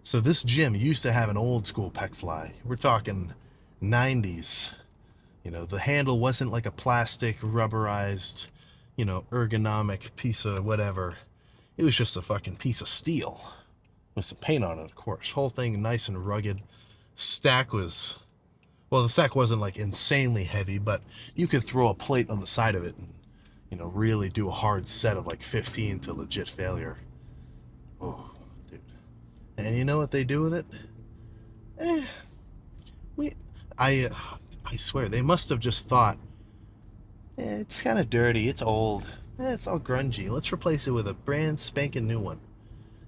so this gym used to have an old school pec fly. We're talking 90s. You know, the handle wasn't like a plastic, rubberized, you know, ergonomic piece of whatever. It was just a fucking piece of steel with some paint on it, of course. Whole thing nice and rugged. Stack was Well, the sack wasn't like insanely heavy, but you could throw a plate on the side of it and, really do a hard set of like 15 to legit failure. Oh, dude. And you know what they do with it? Eh, we, I swear they must have just thought, it's kind of dirty, it's old, it's all grungy. Let's replace it with a brand spanking new one.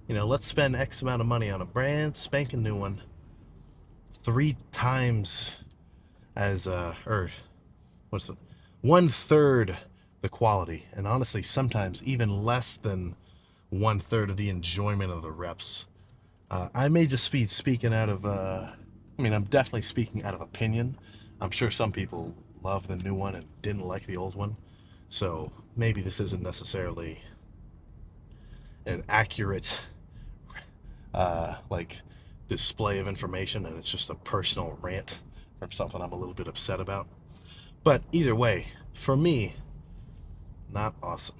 Let's spend X amount of money on a brand spanking new one, 3 times as or what's the 1/3 the quality, and honestly sometimes even less than 1/3 of the enjoyment of the reps. I may just be speaking out of I'm definitely speaking out of opinion. I'm sure some people love the new one and didn't like the old one, so maybe this isn't necessarily an accurate like display of information, and it's just a personal rant from something I'm a little bit upset about. But either way, for me, not awesome.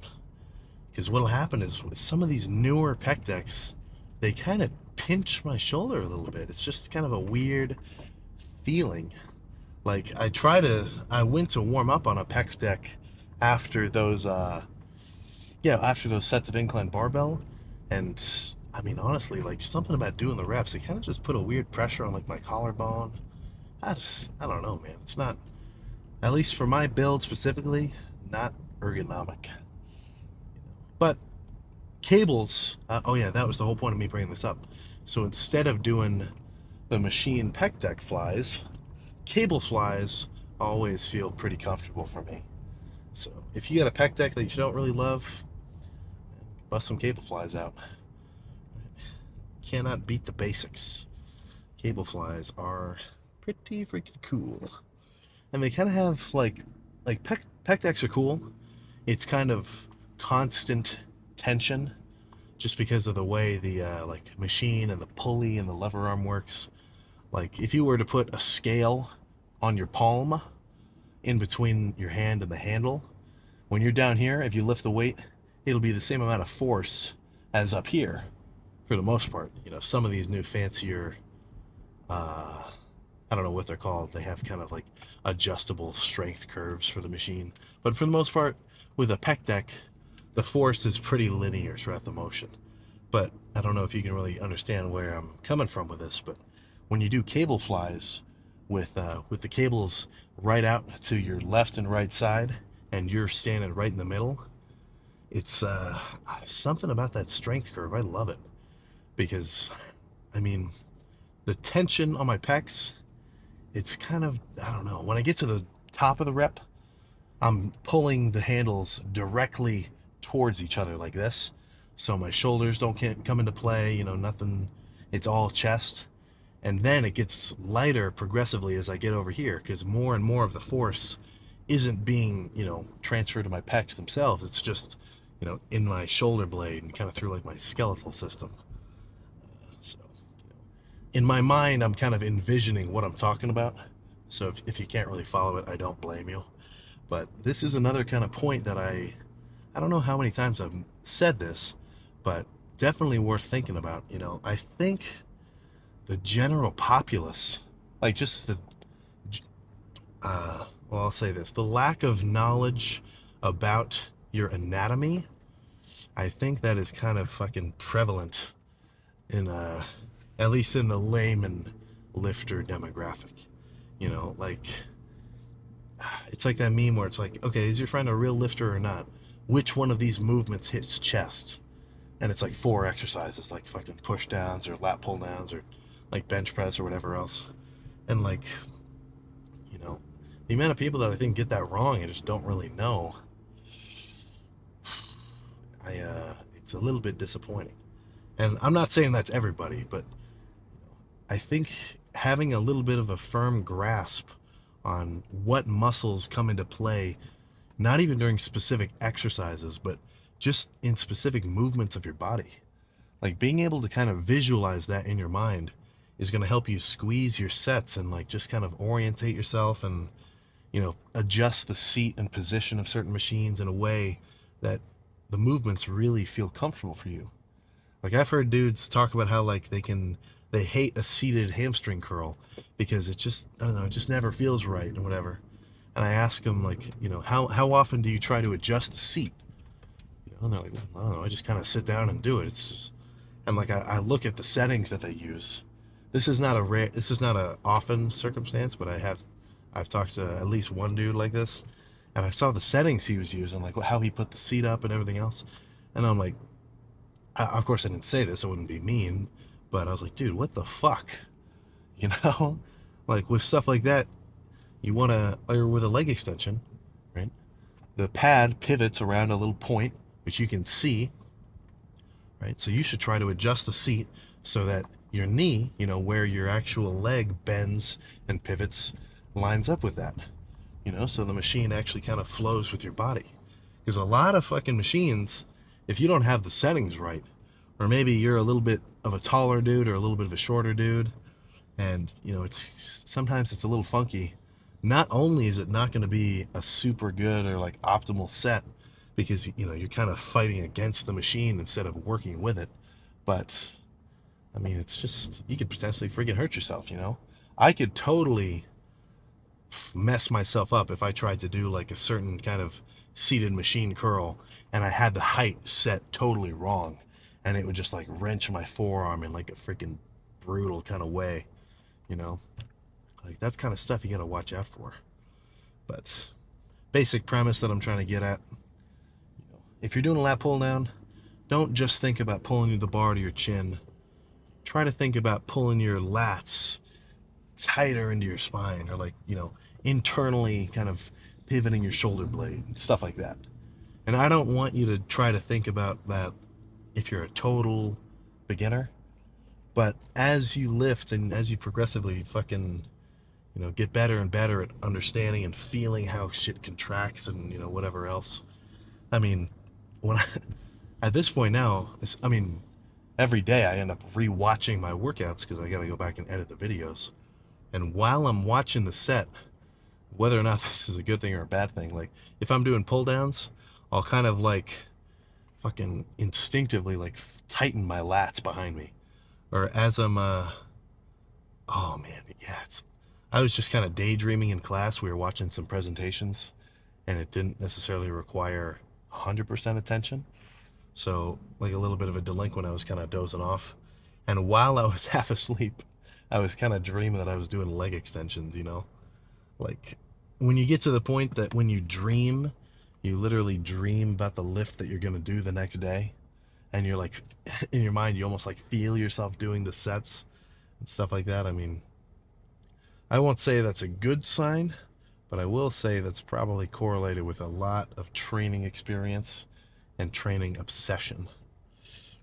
Because what'll happen is with some of these newer pec decks, they kind of pinch my shoulder a little bit. It's just kind of a weird feeling. Like I went to warm up on a pec deck after those after those sets of incline barbell, and honestly, like something about doing the reps, it kind of just put a weird pressure on like my collarbone. I don't know, man. It's not, at least for my build specifically, not ergonomic. But cables, oh yeah, that was the whole point of me bringing this up. So instead of doing the machine pec deck flies, cable flies always feel pretty comfortable for me. So if you got a pec deck that you don't really love, bust some cable flies out. Cannot beat the basics. Cable flies are pretty freaking cool. And they kind of have like pec decks are cool. It's kind of constant tension just because of the way the like machine and the pulley and the lever arm works. Like if you were to put a scale on your palm in between your hand and the handle, when you're down here, if you lift the weight, it'll be the same amount of force as up here for the most part. Some of these new fancier I don't know what they're called. They have kind of like adjustable strength curves for the machine. But for the most part, with a pec deck, the force is pretty linear throughout the motion. But I don't know if you can really understand where I'm coming from with this, but when you do cable flies with the cables right out to your left and right side, and you're standing right in the middle, it's something about that strength curve. I love it because, the tension on my pecs, it's kind of, I don't know, when I get to the top of the rep, I'm pulling the handles directly towards each other like this, so my shoulders can't come into play, nothing, it's all chest. And then it gets lighter progressively as I get over here, because more and more of the force isn't being, transferred to my pecs themselves. It's just, in my shoulder blade and kind of through like my skeletal system. So in my mind, I'm kind of envisioning what I'm talking about. So if you can't really follow it, I don't blame you. But this is another kind of point that I don't know how many times I've said this, but definitely worth thinking about. I think the general populace, like just well, I'll say this, the lack of knowledge about your anatomy, I think that is kind of fucking prevalent in at least in the layman lifter demographic. Like it's like that meme where it's like, okay, is your friend a real lifter or not? Which one of these movements hits chest? And it's like 4 exercises, like fucking push downs or lat pull downs or like bench press or whatever else. And like, the amount of people that I think get that wrong and just don't really know, it's a little bit disappointing. And I'm not saying that's everybody, but I think having a little bit of a firm grasp on what muscles come into play, not even during specific exercises, but just in specific movements of your body. Like being able to kind of visualize that in your mind is going to help you squeeze your sets and like just kind of orientate yourself and, adjust the seat and position of certain machines in a way that the movements really feel comfortable for you. Like I've heard dudes talk about how like they hate a seated hamstring curl because it just, I don't know, it just never feels right and whatever. And I ask them like, how often do you try to adjust the seat? And they're like, I don't know, I just kind of sit down and do it. And like I look at the settings that they use. This is not a often circumstance, but I've talked to at least one dude like this, and I saw the settings he was using, like how he put the seat up and everything else. And I'm like, of course I didn't say this, I wouldn't be mean, but I was like, dude, what the fuck? You know? Like with stuff like that, or with a leg extension, right? The pad pivots around a little point, which you can see, right? So you should try to adjust the seat so that your knee, where your actual leg bends and pivots, lines up with that, so the machine actually kind of flows with your body. Because a lot of fucking machines, if you don't have the settings right, or maybe you're a little bit of a taller dude or a little bit of a shorter dude, and sometimes it's a little funky. Not only is it not going to be a super good or like optimal set, because you're kind of fighting against the machine instead of working with it, but I mean, it's just, you could potentially freaking hurt yourself. I could totally mess myself up if I tried to do like a certain kind of seated machine curl and I had the height set totally wrong, and it would just like wrench my forearm in like a freaking brutal kind of way. Like that's kind of stuff you got to watch out for. But basic premise that I'm trying to get at, if you're doing a lat pull down, don't just think about pulling the bar to your chin. Try to think about pulling your lats tighter into your spine, or like, internally kind of pivoting your shoulder blade, stuff like that. And I don't want you to try to think about that if you're a total beginner. But as you lift and as you progressively fucking, get better and better at understanding and feeling how shit contracts and, whatever else. I mean, at this point now, every day I end up re-watching my workouts because I got to go back and edit the videos. And while I'm watching the set, whether or not this is a good thing or a bad thing, like if I'm doing pull downs, I'll kind of like fucking instinctively like tighten my lats behind me. Or as I'm, oh man, yeah, I was just kind of daydreaming in class. We were watching some presentations and it didn't necessarily require 100% attention. So like a little bit of a delinquent, I was kind of dozing off. And while I was half asleep, I was kind of dreaming that I was doing leg extensions, Like when you get to the point that when you dream, you literally dream about the lift that you're going to do the next day. And you're like, in your mind, you almost like feel yourself doing the sets and stuff like that. I mean, I won't say that's a good sign, but I will say that's probably correlated with a lot of training experience and training obsession,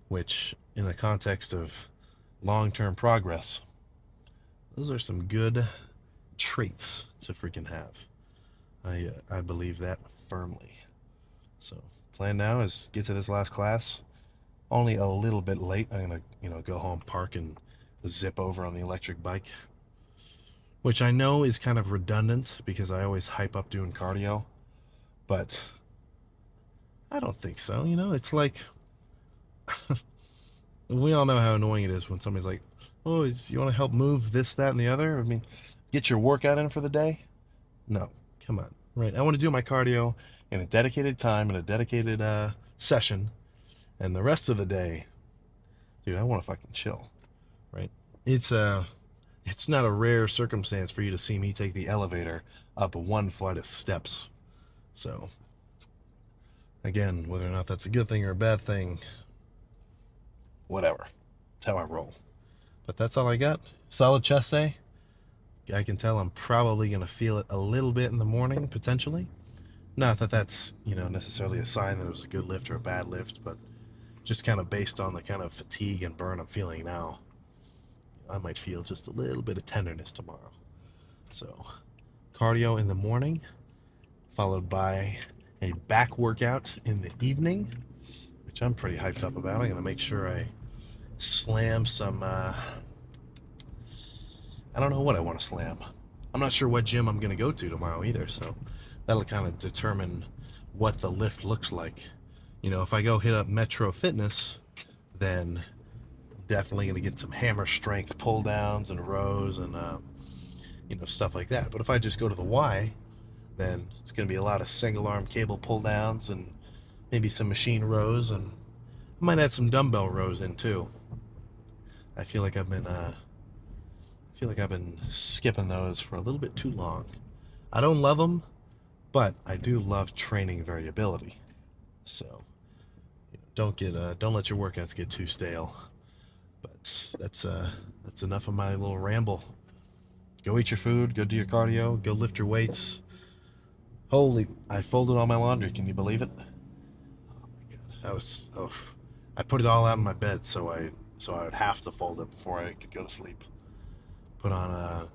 which in the context of long-term progress, those are some good traits to freaking have. I believe that firmly. So plan now is get to this last class. Only a little bit late. I'm gonna go home, park, and zip over on the electric bike, which I know is kind of redundant because I always hype up doing cardio, but I don't think so. It's like we all know how annoying it is when somebody's like, oh, you want to help move this, that, and the other? I mean, get your workout in for the day? No, come on, right? I want to do my cardio in a dedicated time, in a dedicated session, and the rest of the day, dude, I want to fucking chill, right? It's not a rare circumstance for you to see me take the elevator up one flight of steps. So, again, whether or not that's a good thing or a bad thing, whatever. That's how I roll. But that's all I got. Solid chest day. I can tell I'm probably going to feel it a little bit in the morning, potentially. Not that that's, necessarily a sign that it was a good lift or a bad lift, but just kind of based on the kind of fatigue and burn I'm feeling now, I might feel just a little bit of tenderness tomorrow. So, cardio in the morning, followed by a back workout in the evening, which I'm pretty hyped up about. I'm going to make sure I slam some, I don't know what I want to slam. I'm not sure what gym I'm going to go to tomorrow either, so that'll kind of determine what the lift looks like. If I go hit up Metro Fitness, then I'm definitely going to get some hammer strength pull downs and rows and stuff like that. But if I just go to the Y, then it's going to be a lot of single arm cable pull downs and maybe some machine rows, and I might add some dumbbell rows in too. I feel like I've been skipping those for a little bit too long. I don't love them, but I do love training variability. So don't let your workouts get too stale. But that's enough of my little ramble. Go eat your food, go do your cardio, go lift your weights. Holy, I folded all my laundry, can you believe it? Oh my god. I put it all out in my bed so I would have to fold it before I could go to sleep. Put on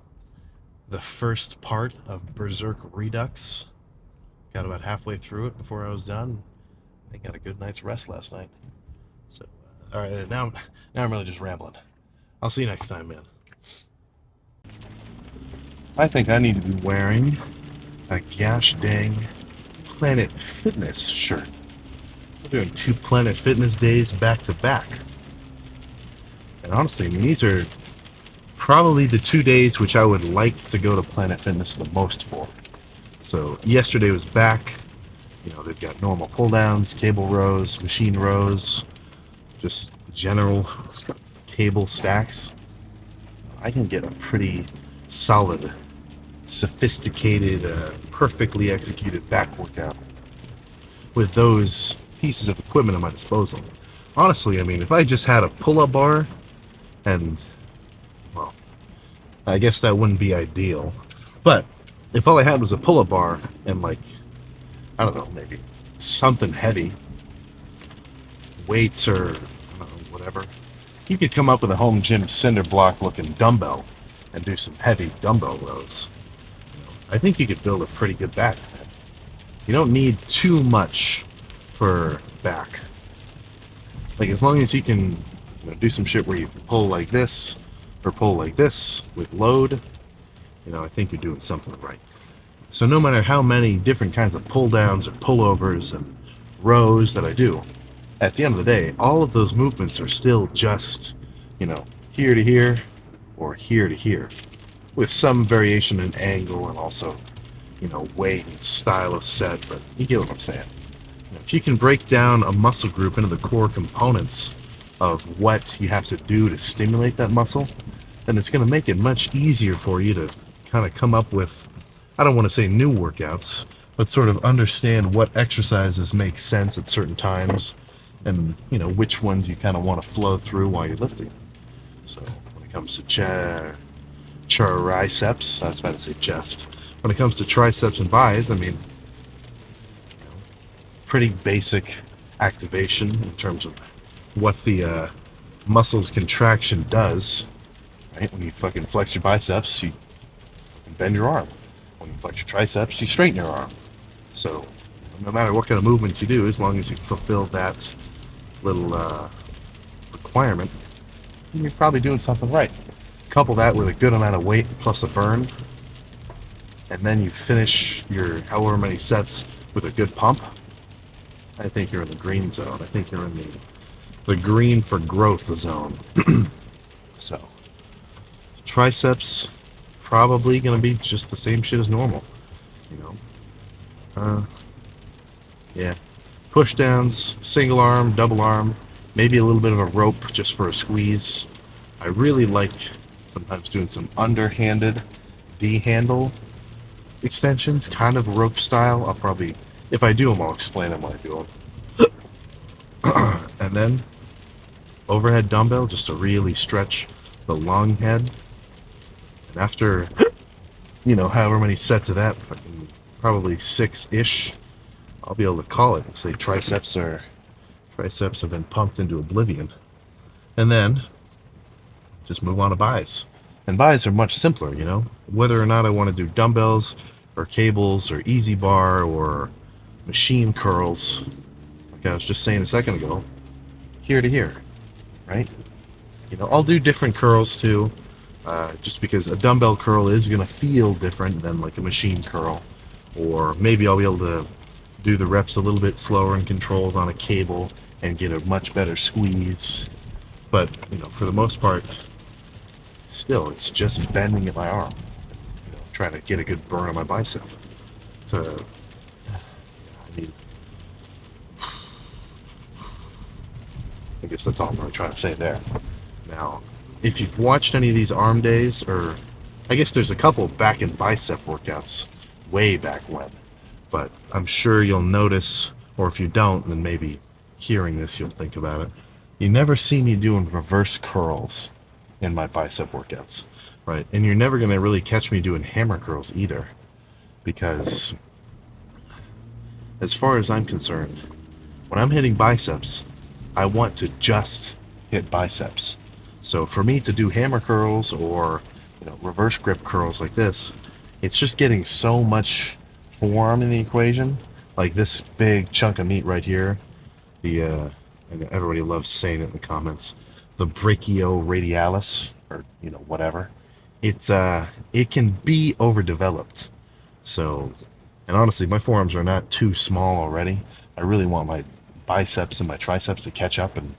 the first part of Berserk Redux. Got about halfway through it before I was done. I got a good night's rest last night. So, all right, now I'm really just rambling. I'll see you next time, man. I think I need to be wearing a gosh dang Planet Fitness shirt. We're doing 2 Planet Fitness days back to back. And honestly, I mean, these are probably the 2 days which I would like to go to Planet Fitness the most for. So yesterday was back. They've got normal pull downs, cable rows, machine rows, just general cable stacks. I can get a pretty solid, sophisticated, perfectly executed back workout with those pieces of equipment at my disposal. Honestly, I mean, if I just had a pull-up bar and, well, I guess that wouldn't be ideal. But if all I had was a pull-up bar and, like, I don't know, maybe something heavy, weights or, I don't know, whatever, you could come up with a home gym cinder block looking dumbbell and do some heavy dumbbell rows. I think you could build a pretty good back. You don't need too much for back. Like, as long as you can do some shit where you pull like this or pull like this with load, I think you're doing something right. So no matter how many different kinds of pull downs or pullovers and rows that I do, at the end of the day, all of those movements are still just, here to here or here to here, with some variation in angle and also, weight and style of set, but you get what I'm saying. If you can break down a muscle group into the core components of what you have to do to stimulate that muscle, then it's going to make it much easier for you to kind of come up with, I don't want to say new workouts, but sort of understand what exercises make sense at certain times and, which ones you kind of want to flow through while you're lifting. So when it comes to triceps, I was about to say chest. When it comes to triceps and bis, I mean, pretty basic activation in terms of what the muscle's contraction does, right? When you fucking flex your biceps, you bend your arm. When you flex your triceps, you straighten your arm. So no matter what kind of movements you do, as long as you fulfill that little requirement, you're probably doing something right. Couple that with a good amount of weight plus a burn, and then you finish your however many sets with a good pump, I think you're in the green zone. I think you're in the green for growth zone. So triceps probably going to be just the same shit as normal, yeah, push downs, single arm, double arm, maybe a little bit of a rope just for a squeeze. I really like sometimes doing some underhanded D-handle extensions, kind of rope style. I'll probably, if I do them, I'll explain them when I do them. And then overhead dumbbell just to really stretch the long head. And after, however many sets of that, fucking probably 6-ish, I'll be able to call it. Say triceps have been pumped into oblivion. And then just move on to bis. And bis are much simpler, whether or not I want to do dumbbells or cables or easy bar or machine curls, like I was just saying a second ago, here to here, right? I'll do different curls too, just because a dumbbell curl is going to feel different than like a machine curl, or maybe I'll be able to do the reps a little bit slower and controlled on a cable and get a much better squeeze. But, you know, for the most part, still, it's just bending at my arm, you know, trying to get a good burn on my bicep. It's a, I mean, I guess that's all I'm really trying to say there. Now, if you've watched any of these arm days, or I guess there's a couple back and bicep workouts way back when, but I'm sure you'll notice, or if you don't, then maybe hearing this you'll think about it. You never see me doing reverse curls in my bicep workouts, right? And you're never going to really catch me doing hammer curls either, because as far as I'm concerned, when I'm hitting biceps, I want to just hit biceps. So for me to do hammer curls or, you know, reverse grip curls like this, it's just getting so much forearm in the equation. Like this big chunk of meat right here, and everybody loves saying it in the comments, the brachioradialis, or, you know, whatever. It can be overdeveloped. So, and honestly, my forearms are not too small already. I really want my biceps and my triceps to catch up, and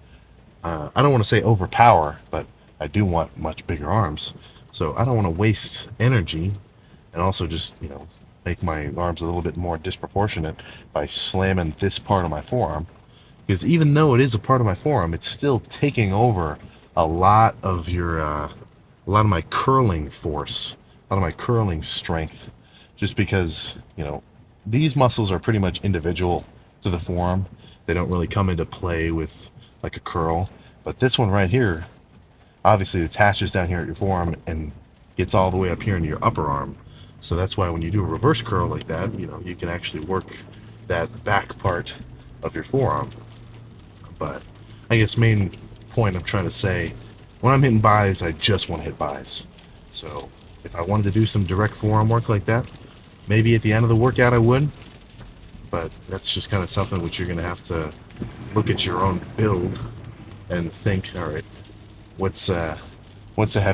I don't want to say overpower, but I do want much bigger arms. So I don't want to waste energy and also just, you know, make my arms a little bit more disproportionate by slamming this part of my forearm. Because even though it is a part of my forearm, it's still taking over a lot of a lot of my curling force, a lot of my curling strength, just because, you know, these muscles are pretty much individual to the forearm. They don't really come into play with like a curl, but this one right here obviously attaches down here at your forearm and gets all the way up here into your upper arm. So that's why when you do a reverse curl like that, you know, you can actually work that back part of your forearm. But I guess main point I'm trying to say, when I'm hitting buys, I just want to hit buys. So if I wanted to do some direct forearm work like that, maybe at the end of the workout I would, but that's just kind of something which you're going to have to look at your own build and think, all right, what's ahead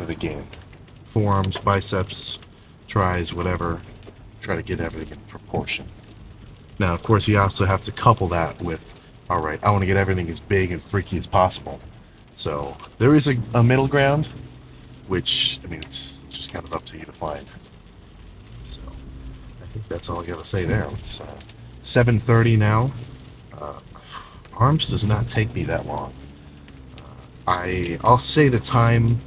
of the game? Forearms, biceps, tries, whatever. Try to get everything in proportion. Now, of course, you also have to couple that with, all right, I want to get everything as big and freaky as possible. So there is a middle ground, which, I mean, it's just kind of up to you to find. So I think that's all I got to say there. It's 7:30 now. Arms does not take me that long. I'll say the time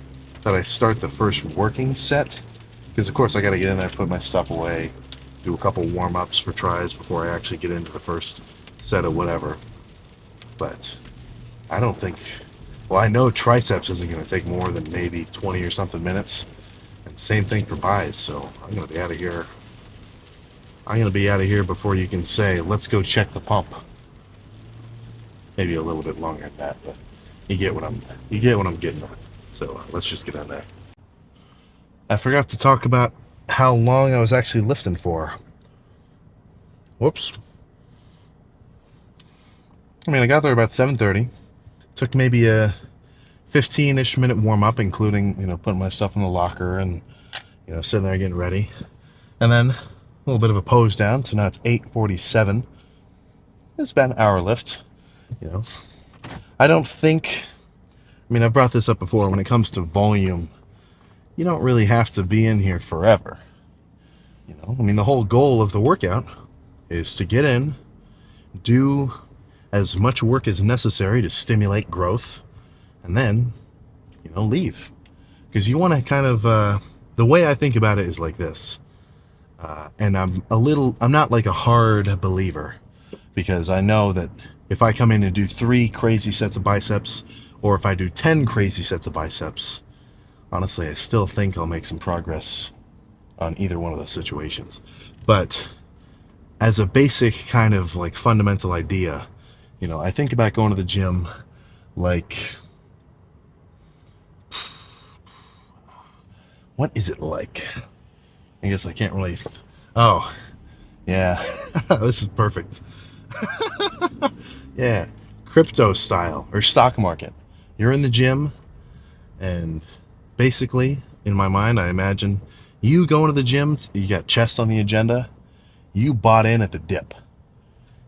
that I start the first working set, because of course I got to get in there, put my stuff away, do a couple warm-ups for tries before I actually get into the first set of whatever. But I don't think, well, I know triceps isn't going to take more than maybe 20 or something minutes, and same thing for buys. So I'm going to be out of here. I'm going to be out of here before you can say, let's go check the pump. Maybe a little bit longer than that, but you get what I'm getting at. So let's just get in there. I forgot to talk about how long I was actually lifting for. Whoops. I mean, I got there about 7:30. Took maybe a 15-ish minute warm up, including, you know, putting my stuff in the locker and, you know, sitting there getting ready. And then a little bit of a pose down. So now it's 8:47. It's about an hour lift. You know, I don't think, I mean, I've brought this up before, when it comes to volume, you don't really have to be in here forever. You know, I mean, the whole goal of the workout is to get in, do as much work as necessary to stimulate growth, and then, you know, leave. Because you want to kind of, the way I think about it is like this. And I'm not like a hard believer, because I know that if I come in and do 3 crazy sets of biceps, or if I do 10 crazy sets of biceps, honestly, I still think I'll make some progress on either one of those situations. But as a basic kind of like fundamental idea, you know, I think about going to the gym like, what is it like? I guess I can't really, oh, yeah, this is perfect. Yeah, crypto style, or stock market. You're in the gym, and basically, in my mind, I imagine you going to the gym, you got chest on the agenda, you bought in at the dip.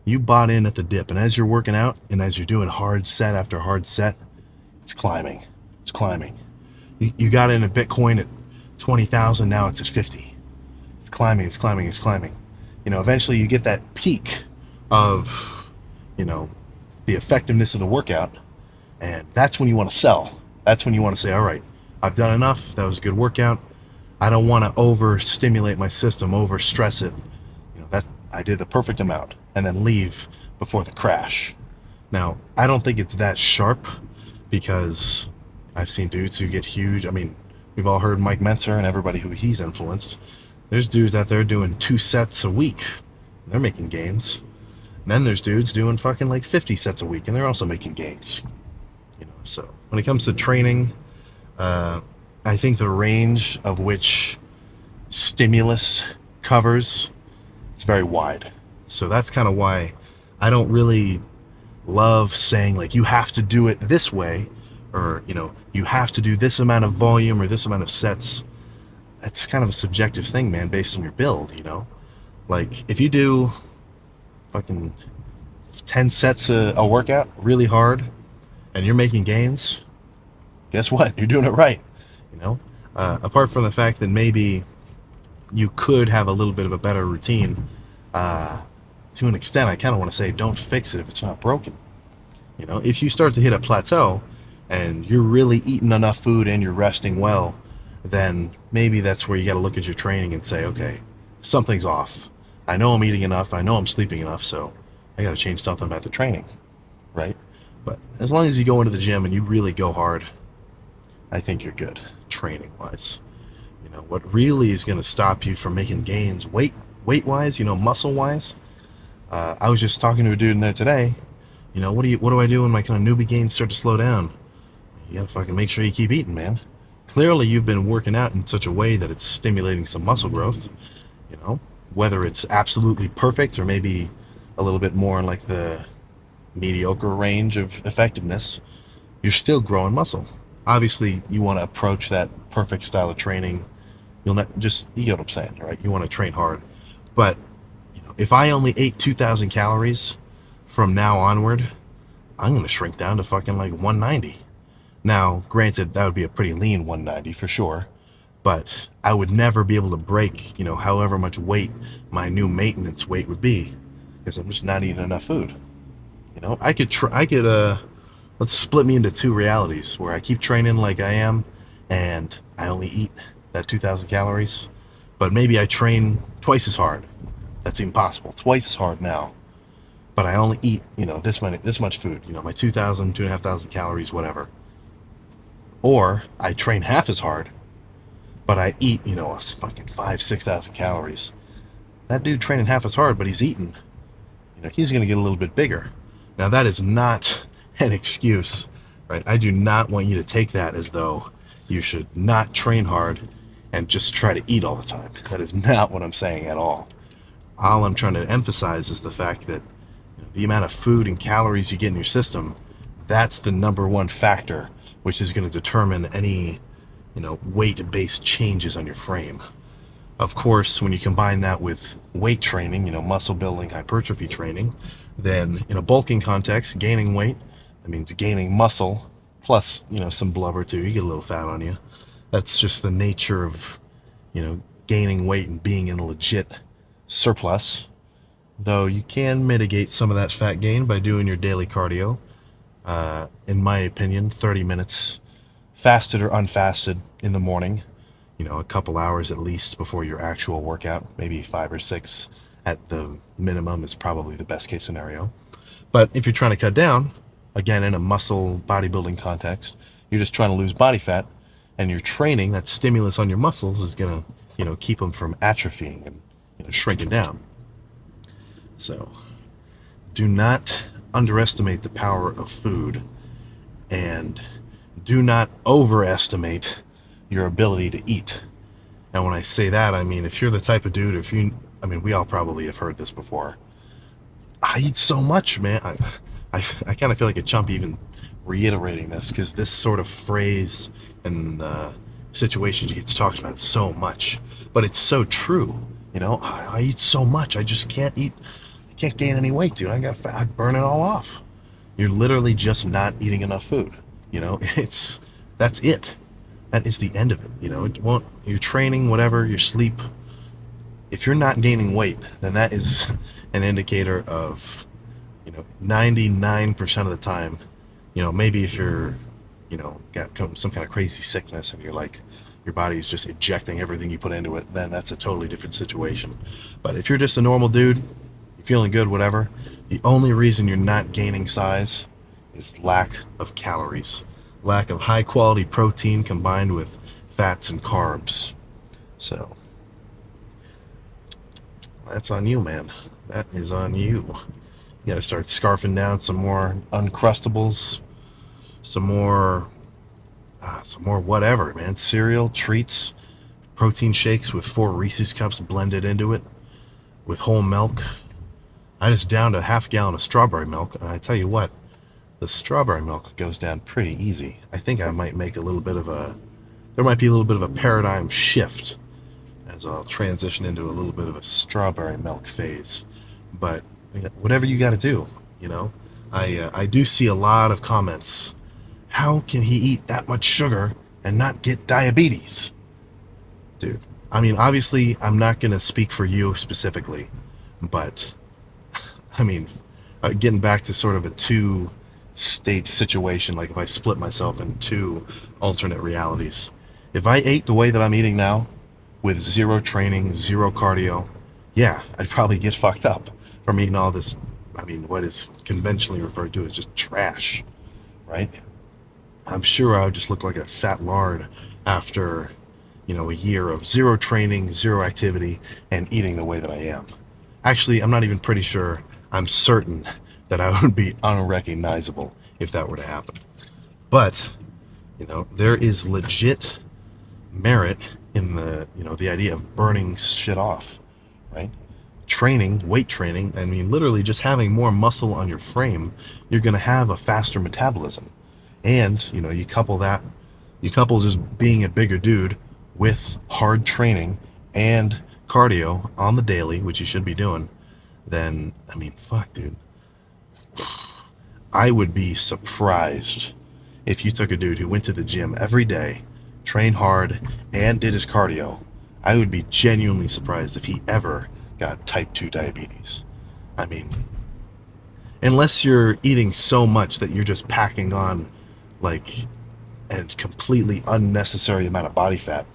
You bought in at the dip, and as you're working out and as you're doing hard set after hard set, it's climbing. It's climbing. You got in a Bitcoin at 20,000, now it's at 50. It's climbing, it's climbing, it's climbing. Eventually you get that peak of, the effectiveness of the workout, and that's when you want to sell. That's when you want to say, all right, I've done enough. That was a good workout. I don't want to overstimulate my system, overstress it. I did the perfect amount, and then leave before the crash. Now, I don't think it's that sharp, because I've seen dudes who get huge. I mean, we've all heard Mike Mentzer and everybody who he's influenced. There's dudes out there doing 2 sets a week. They're making gains. And then there's dudes doing fucking like 50 sets a week, and they're also making gains. So when it comes to training, I think the range of which stimulus covers, it's very wide. So that's kind of why I don't really love saying like you have to do it this way, or you have to do this amount of volume or this amount of sets. That's kind of a subjective thing, man, based on your build. Like if you do fucking 10 sets a workout really hard and you're making gains, guess what? You're doing it right. Apart from the fact that maybe you could have a little bit of a better routine, to an extent, I kind of want to say don't fix it if it's not broken. If you start to hit a plateau and you're really eating enough food and you're resting well, then maybe that's where you got to look at your training and say, okay, something's off. I know I'm eating enough. I know I'm sleeping enough. So I got to change something about the training, right? But as long as you go into the gym and you really go hard, I think you're good training wise. What really is going to stop you from making gains weight wise, muscle wise. I was just talking to a dude in there today. What do I do when my kind of newbie gains start to slow down? You gotta fucking make sure you keep eating, man. Clearly you've been working out in such a way that it's stimulating some muscle growth. Whether it's absolutely perfect or maybe a little bit more in like the mediocre range of effectiveness, you're still growing muscle. Obviously you want to approach that perfect style of training. You get what I'm saying, right? You want to train hard. But if I only ate 2,000 calories from now onward, I'm going to shrink down to fucking like 190. Now, granted, that would be a pretty lean 190 for sure, but I would never be able to break, however much weight my new maintenance weight would be, because I'm just not eating enough food. Let's split me into 2 realities where I keep training like I am and I only eat that 2,000 calories, but maybe I train twice as hard. That's impossible. Twice as hard now, but I only eat, this much food, my 2,000, 2,500 calories, whatever. Or I train half as hard, but I eat, a fucking 5,000-6,000 calories. That dude training half as hard, but he's eating, he's going to get a little bit bigger. Now that is not an excuse, right? I do not want you to take that as though you should not train hard and just try to eat all the time. That is not what I'm saying at all. All I'm trying to emphasize is the fact that the amount of food and calories you get in your system, that's the number one factor which is going to determine any weight-based changes on your frame. Of course, when you combine that with weight training, muscle building, hypertrophy training, then in a bulking context, gaining weight, that means gaining muscle plus some blubber too. You get a little fat on you. That's just the nature of gaining weight and being in a legit surplus. Though you can mitigate some of that fat gain by doing your daily cardio. In my opinion, 30 minutes fasted or unfasted in the morning, a couple hours at least before your actual workout, maybe 5 or 6 at the minimum is probably the best case scenario. But if you're trying to cut down, again, in a muscle bodybuilding context, you're just trying to lose body fat, and your training, that stimulus on your muscles is going to, keep them from atrophying and shrinking down. So do not underestimate the power of food, and do not overestimate your ability to eat. And when I say that, I mean, if you're the type of dude, we all probably have heard this before. I eat so much, man. I kind of feel like a chump even reiterating this, because this sort of phrase and situation gets talked about so much, but it's so true. I eat so much. I just can't eat can't gain any weight, dude. I burn it all off. You're literally just not eating enough food. You know, that's it. That is the end of it. You know, it won't. Your training, whatever, your sleep. If you're not gaining weight, then that is an indicator of, 99% of the time, maybe if you're, got some kind of crazy sickness and you're like, your body is just ejecting everything you put into it, then that's a totally different situation. But if you're just a normal dude, you're feeling good, whatever, the only reason you're not gaining size is lack of calories, lack of high quality protein combined with fats and carbs. So that's on you, man. That is on you. You got to start scarfing down some more Uncrustables, some more whatever, man. Cereal, treats, protein shakes with 4 Reese's cups blended into it with whole milk. I just downed a half gallon of strawberry milk, and I tell you what, the strawberry milk goes down pretty easy. I think I might make there might be a little bit of a paradigm shift as I'll transition into a little bit of a strawberry milk phase. But whatever you got to do, I do see a lot of comments. How can he eat that much sugar and not get diabetes? Dude, I mean, obviously, I'm not going to speak for you specifically, but I mean, getting back to sort of a two-state situation, like if I split myself in 2 alternate realities, if I ate the way that I'm eating now, with 0 training, 0 cardio, yeah, I'd probably get fucked up from eating all this, what is conventionally referred to as just trash, right? I'm sure I would just look like a fat lard after, a year of 0 training, 0 activity, and eating the way that I am. Actually, I'm not even pretty sure. I'm certain that I would be unrecognizable if that were to happen. But, there is legit merit in the idea of burning shit off, right? Weight training, literally just having more muscle on your frame, you're going to have a faster metabolism. And, you couple just being a bigger dude with hard training and cardio on the daily, which you should be doing, then, fuck, dude. I would be surprised if you took a dude who went to the gym every day, trained hard, and did his cardio. I would be genuinely surprised if he ever got type 2 diabetes. Unless you're eating so much that you're just packing on like a completely unnecessary amount of body fat.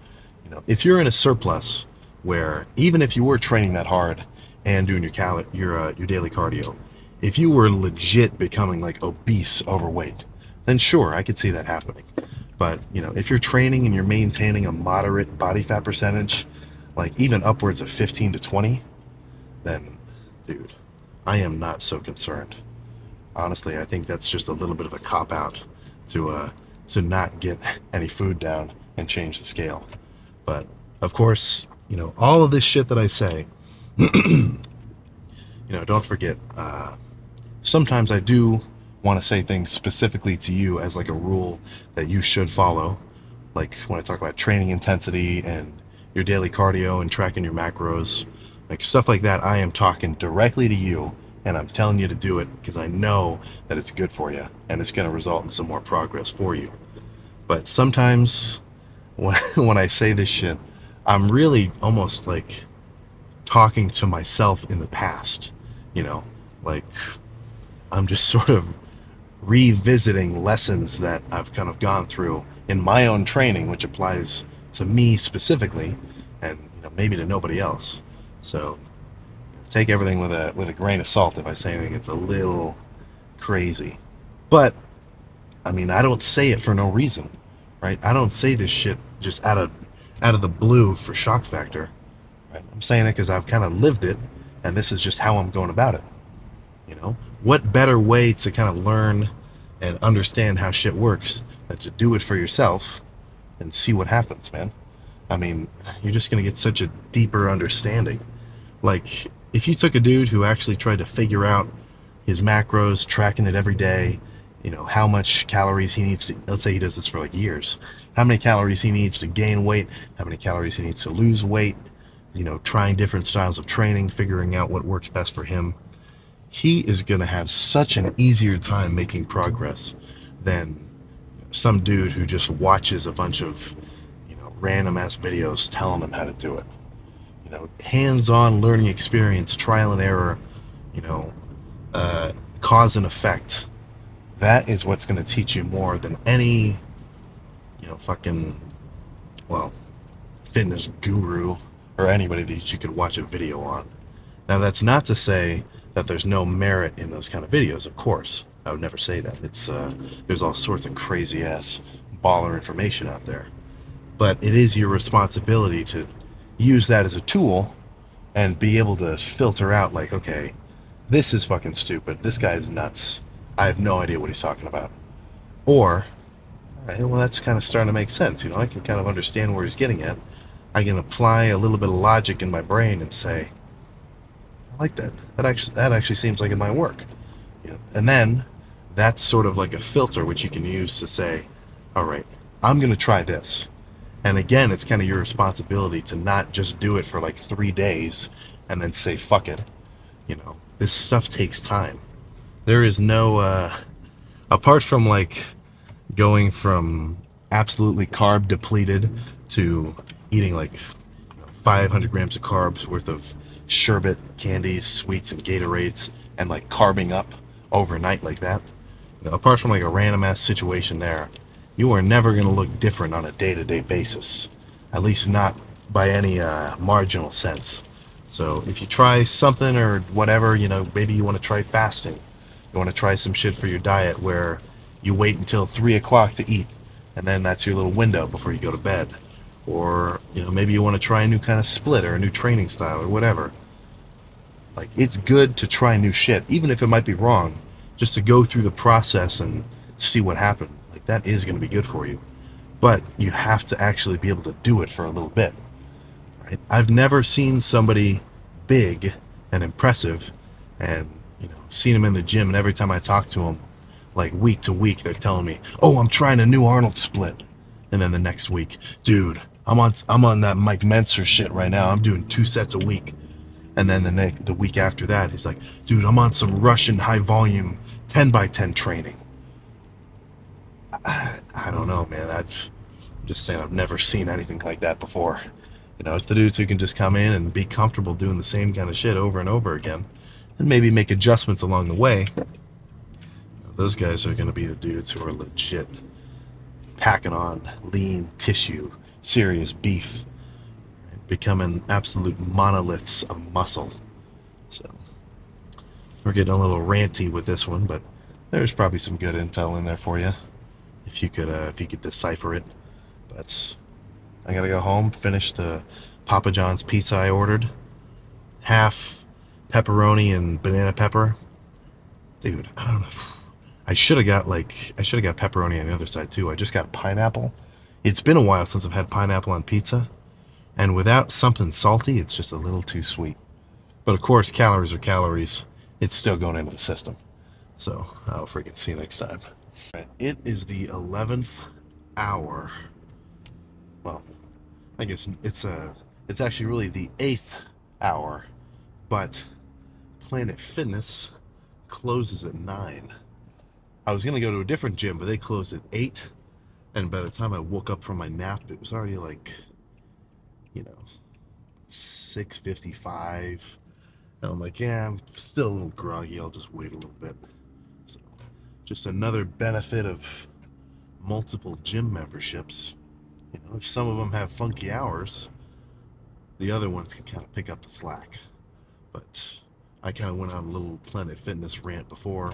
If you're in a surplus where even if you were training that hard and doing your daily cardio, if you were legit becoming like obese, overweight, then sure, I could see that happening. But, if you're training and you're maintaining a moderate body fat percentage, like even upwards of 15 to 20, then, dude, I am not so concerned. Honestly, I think that's just a little bit of a cop-out to not get any food down and change the scale. But, of course, all of this shit that I say, don't forget, sometimes I do want to say things specifically to you as like a rule that you should follow. Like when I talk about training intensity and your daily cardio and tracking your macros, like stuff like that, I am talking directly to you and I'm telling you to do it because I know that it's good for you and it's going to result in some more progress for you. But sometimes when I say this shit, I'm really almost like talking to myself in the past, like I'm just sort of revisiting lessons that I've kind of gone through in my own training, which applies to me specifically and maybe to nobody else. So take everything with a grain of salt if I say anything it's a little crazy. But I don't say it for no reason, right? I don't say this shit just out of the blue for shock factor, right? I'm saying it because I've kind of lived it and this is just how I'm going about it. What better way to kind of learn and understand how shit works than to do it for yourself and see what happens, man? You're just going to get such a deeper understanding. Like, if you took a dude who actually tried to figure out his macros, tracking it every day, how much calories he needs to, let's say he does this for like years, how many calories he needs to gain weight, how many calories he needs to lose weight, trying different styles of training, figuring out what works best for him. he is going to have such an easier time making progress than some dude who just watches a bunch of, random ass videos telling him how to do it. Hands-on learning experience, trial and error, you know, cause and effect. That is what's going to teach you more than any, fucking, well, fitness guru or anybody that you could watch a video on. Now, that's not to say that there's no merit in those kind of videos, of course. I would never say that. There's all sorts of crazy ass baller information out there. But it is your responsibility to use that as a tool and be able to filter out, like, okay, this is fucking stupid. This guy's nuts. I have no idea what he's talking about. Or, all right, well, that's kind of starting to make sense. I can kind of understand where he's getting at. I can apply a little bit of logic in my brain and say, I like that. That actually seems like it might work. And then that's sort of like a filter which you can use to say, all right, I'm going to try this. And again, it's kind of your responsibility to not just do it for like 3 days and then say, fuck it. This stuff takes time. There is no, apart from like going from absolutely carb depleted to eating like 500 grams of carbs worth of sherbet, candies, sweets, and Gatorades, and like carbing up overnight like that. Apart from like a random ass situation there, you are never going to look different on a day-to-day basis, at least not by any marginal sense. So if you try something or whatever, maybe you want to try fasting. You want to try some shit for your diet where you wait until 3 o'clock to eat, and then that's your little window before you go to bed. Or, maybe you want to try a new kind of split or a new training style or whatever. Like, it's good to try new shit, even if it might be wrong, just to go through the process and see what happened. Like, that is going to be good for you. But you have to actually be able to do it for a little bit. Right? I've never seen somebody big and impressive and, seen them in the gym, and every time I talk to them, like week to week, they're telling me, oh, I'm trying a new Arnold split. And then the next week, dude, I'm on that Mike Mentzer shit right now. I'm doing 2 sets a week. And then the week after that, he's like, dude, I'm on some Russian high volume 10 by 10 training. I don't know, man. I'm just saying, I've never seen anything like that before. It's the dudes who can just come in and be comfortable doing the same kind of shit over and over again, and maybe make adjustments along the way. Those guys are going to be the dudes who are legit packing on lean tissue, serious beef, becoming absolute monoliths of muscle. So we're getting a little ranty with this one, but there's probably some good intel in there for you if you could decipher it. But I gotta go home, finish the Papa John's pizza I ordered. Half pepperoni and banana pepper. Dude, I don't know. I should have got pepperoni on the other side too. I just got pineapple. It's been a while since I've had pineapple on pizza, and without something salty, it's just a little too sweet. But of course, calories are calories. It's still going into the system. So I'll freaking see you next time. It is the 11th hour. Well, I guess it's actually really the 8th hour, but Planet Fitness closes at 9. I was gonna go to a different gym, but they closed at 8, and by the time I woke up from my nap, it was already like, 6:55. And I'm like, yeah, I'm still a little groggy. I'll just wait a little bit. So, just another benefit of multiple gym memberships. If some of them have funky hours, the other ones can kind of pick up the slack. But I kind of went on a little Planet Fitness rant before.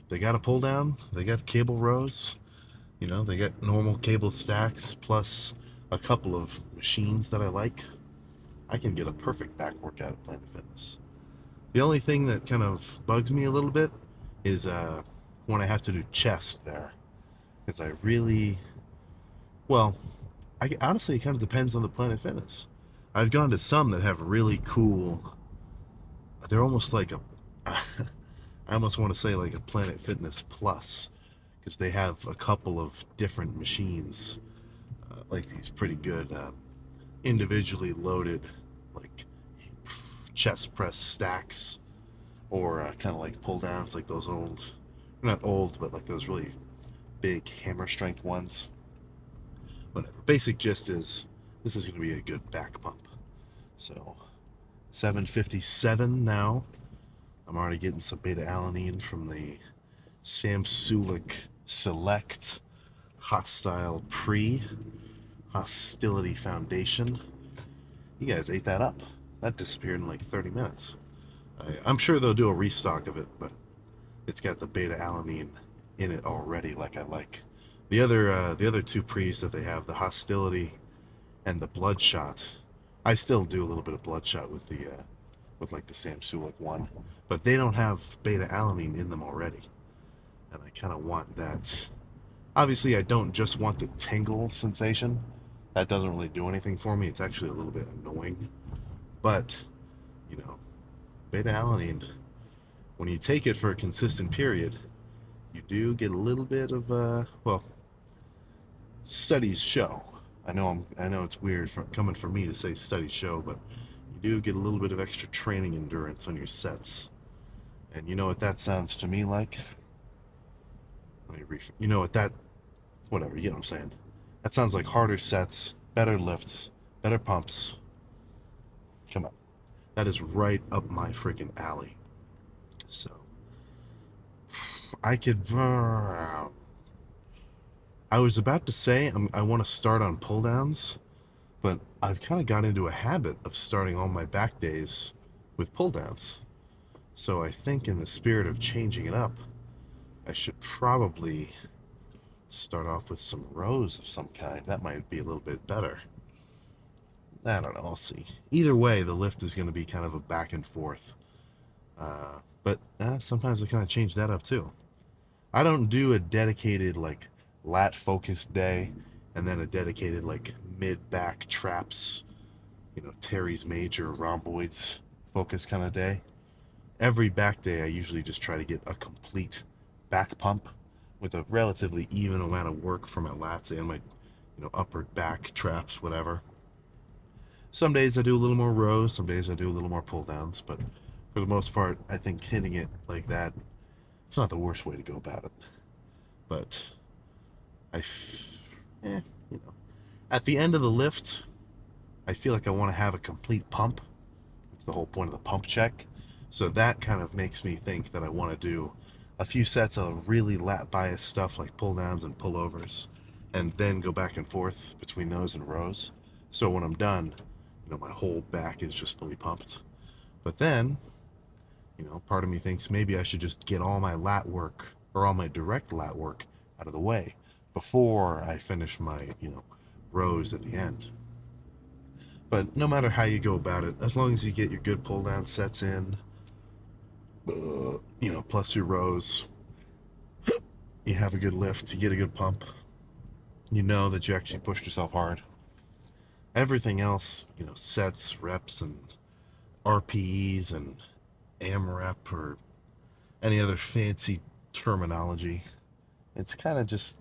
They got a pull down, they got cable rows, they got normal cable stacks, plus a couple of machines that I like. I can get a perfect back workout at Planet Fitness. The only thing that kind of bugs me a little bit is when I have to do chest there. Because I really, honestly, it kind of depends on the Planet Fitness. I've gone to some that have really cool, they're almost like I almost want to say like a Planet Fitness Plus, because they have a couple of different machines, like these pretty good individually loaded like chest press stacks or kind of like pull downs, like those old, not old, but like those really big hammer strength ones. Whatever. Basic gist is this is going to be a good back pump. So 757 now. I'm already getting some beta alanine from the Sulek Select Hostile Pre Hostility Foundation. You guys ate that up. That disappeared in like 30 minutes. I'm sure they'll do a restock of it, but it's got the beta alanine in it already, like I like. The other two pre's that they have, the Hostility and the Bloodshot. I still do a little bit of Bloodshot with the with like the Sulek one, but they don't have beta alanine in them already, and I kind of want that. Obviously, I don't just want the tingle sensation. That doesn't really do anything for me. It's actually a little bit annoying, but you know, beta alanine, when you take it for a consistent period, you do get a little bit of well, studies show. I know it's weird coming from me to say studies show, but you do get a little bit of extra training endurance on your sets. And you know what that sounds to me like? You know what that, whatever, you get what I'm saying. That sounds like harder sets, better lifts, better pumps. Come on. That is right up my freaking alley. So, I could. I was about to say I want to start on pull downs, but I've kind of got into a habit of starting all my back days with pull downs. So I think in the spirit of changing it up, I should probably start off with some rows of some kind. That might be a little bit better. I don't know. I'll see. Either way, the lift is going to be kind of a back and forth. But sometimes I kind of change that up too. I don't do a dedicated like lat focused day and then a dedicated like mid back traps, you know, Terry's major rhomboids focus kind of day. Every back day I usually just try to get a complete back pump with a relatively even amount of work for my lats and my, you know, upper back traps, whatever. Some days I do a little more rows, some days I do a little more pull downs, but for the most part, I think hitting it like that, it's not the worst way to go about it. But you know, at the end of the lift, I feel like I want to have a complete pump. It's the whole point of the pump check. So that kind of makes me think that I want to do a few sets of really lat bias stuff like pull downs and pullovers, and then go back and forth between those and rows. So when I'm done, you know, my whole back is just fully pumped. But then, you know, part of me thinks maybe I should just get all my lat work or all my direct lat work out of the way before I finish my, you know, rows at the end. But no matter how you go about it, as long as you get your good pull down sets in, you know, plus your rows, you have a good lift, you get a good pump, you know that you actually pushed yourself hard. Everything else, you know, sets, reps, and RPEs and AMREP or any other fancy terminology, it's kind of just,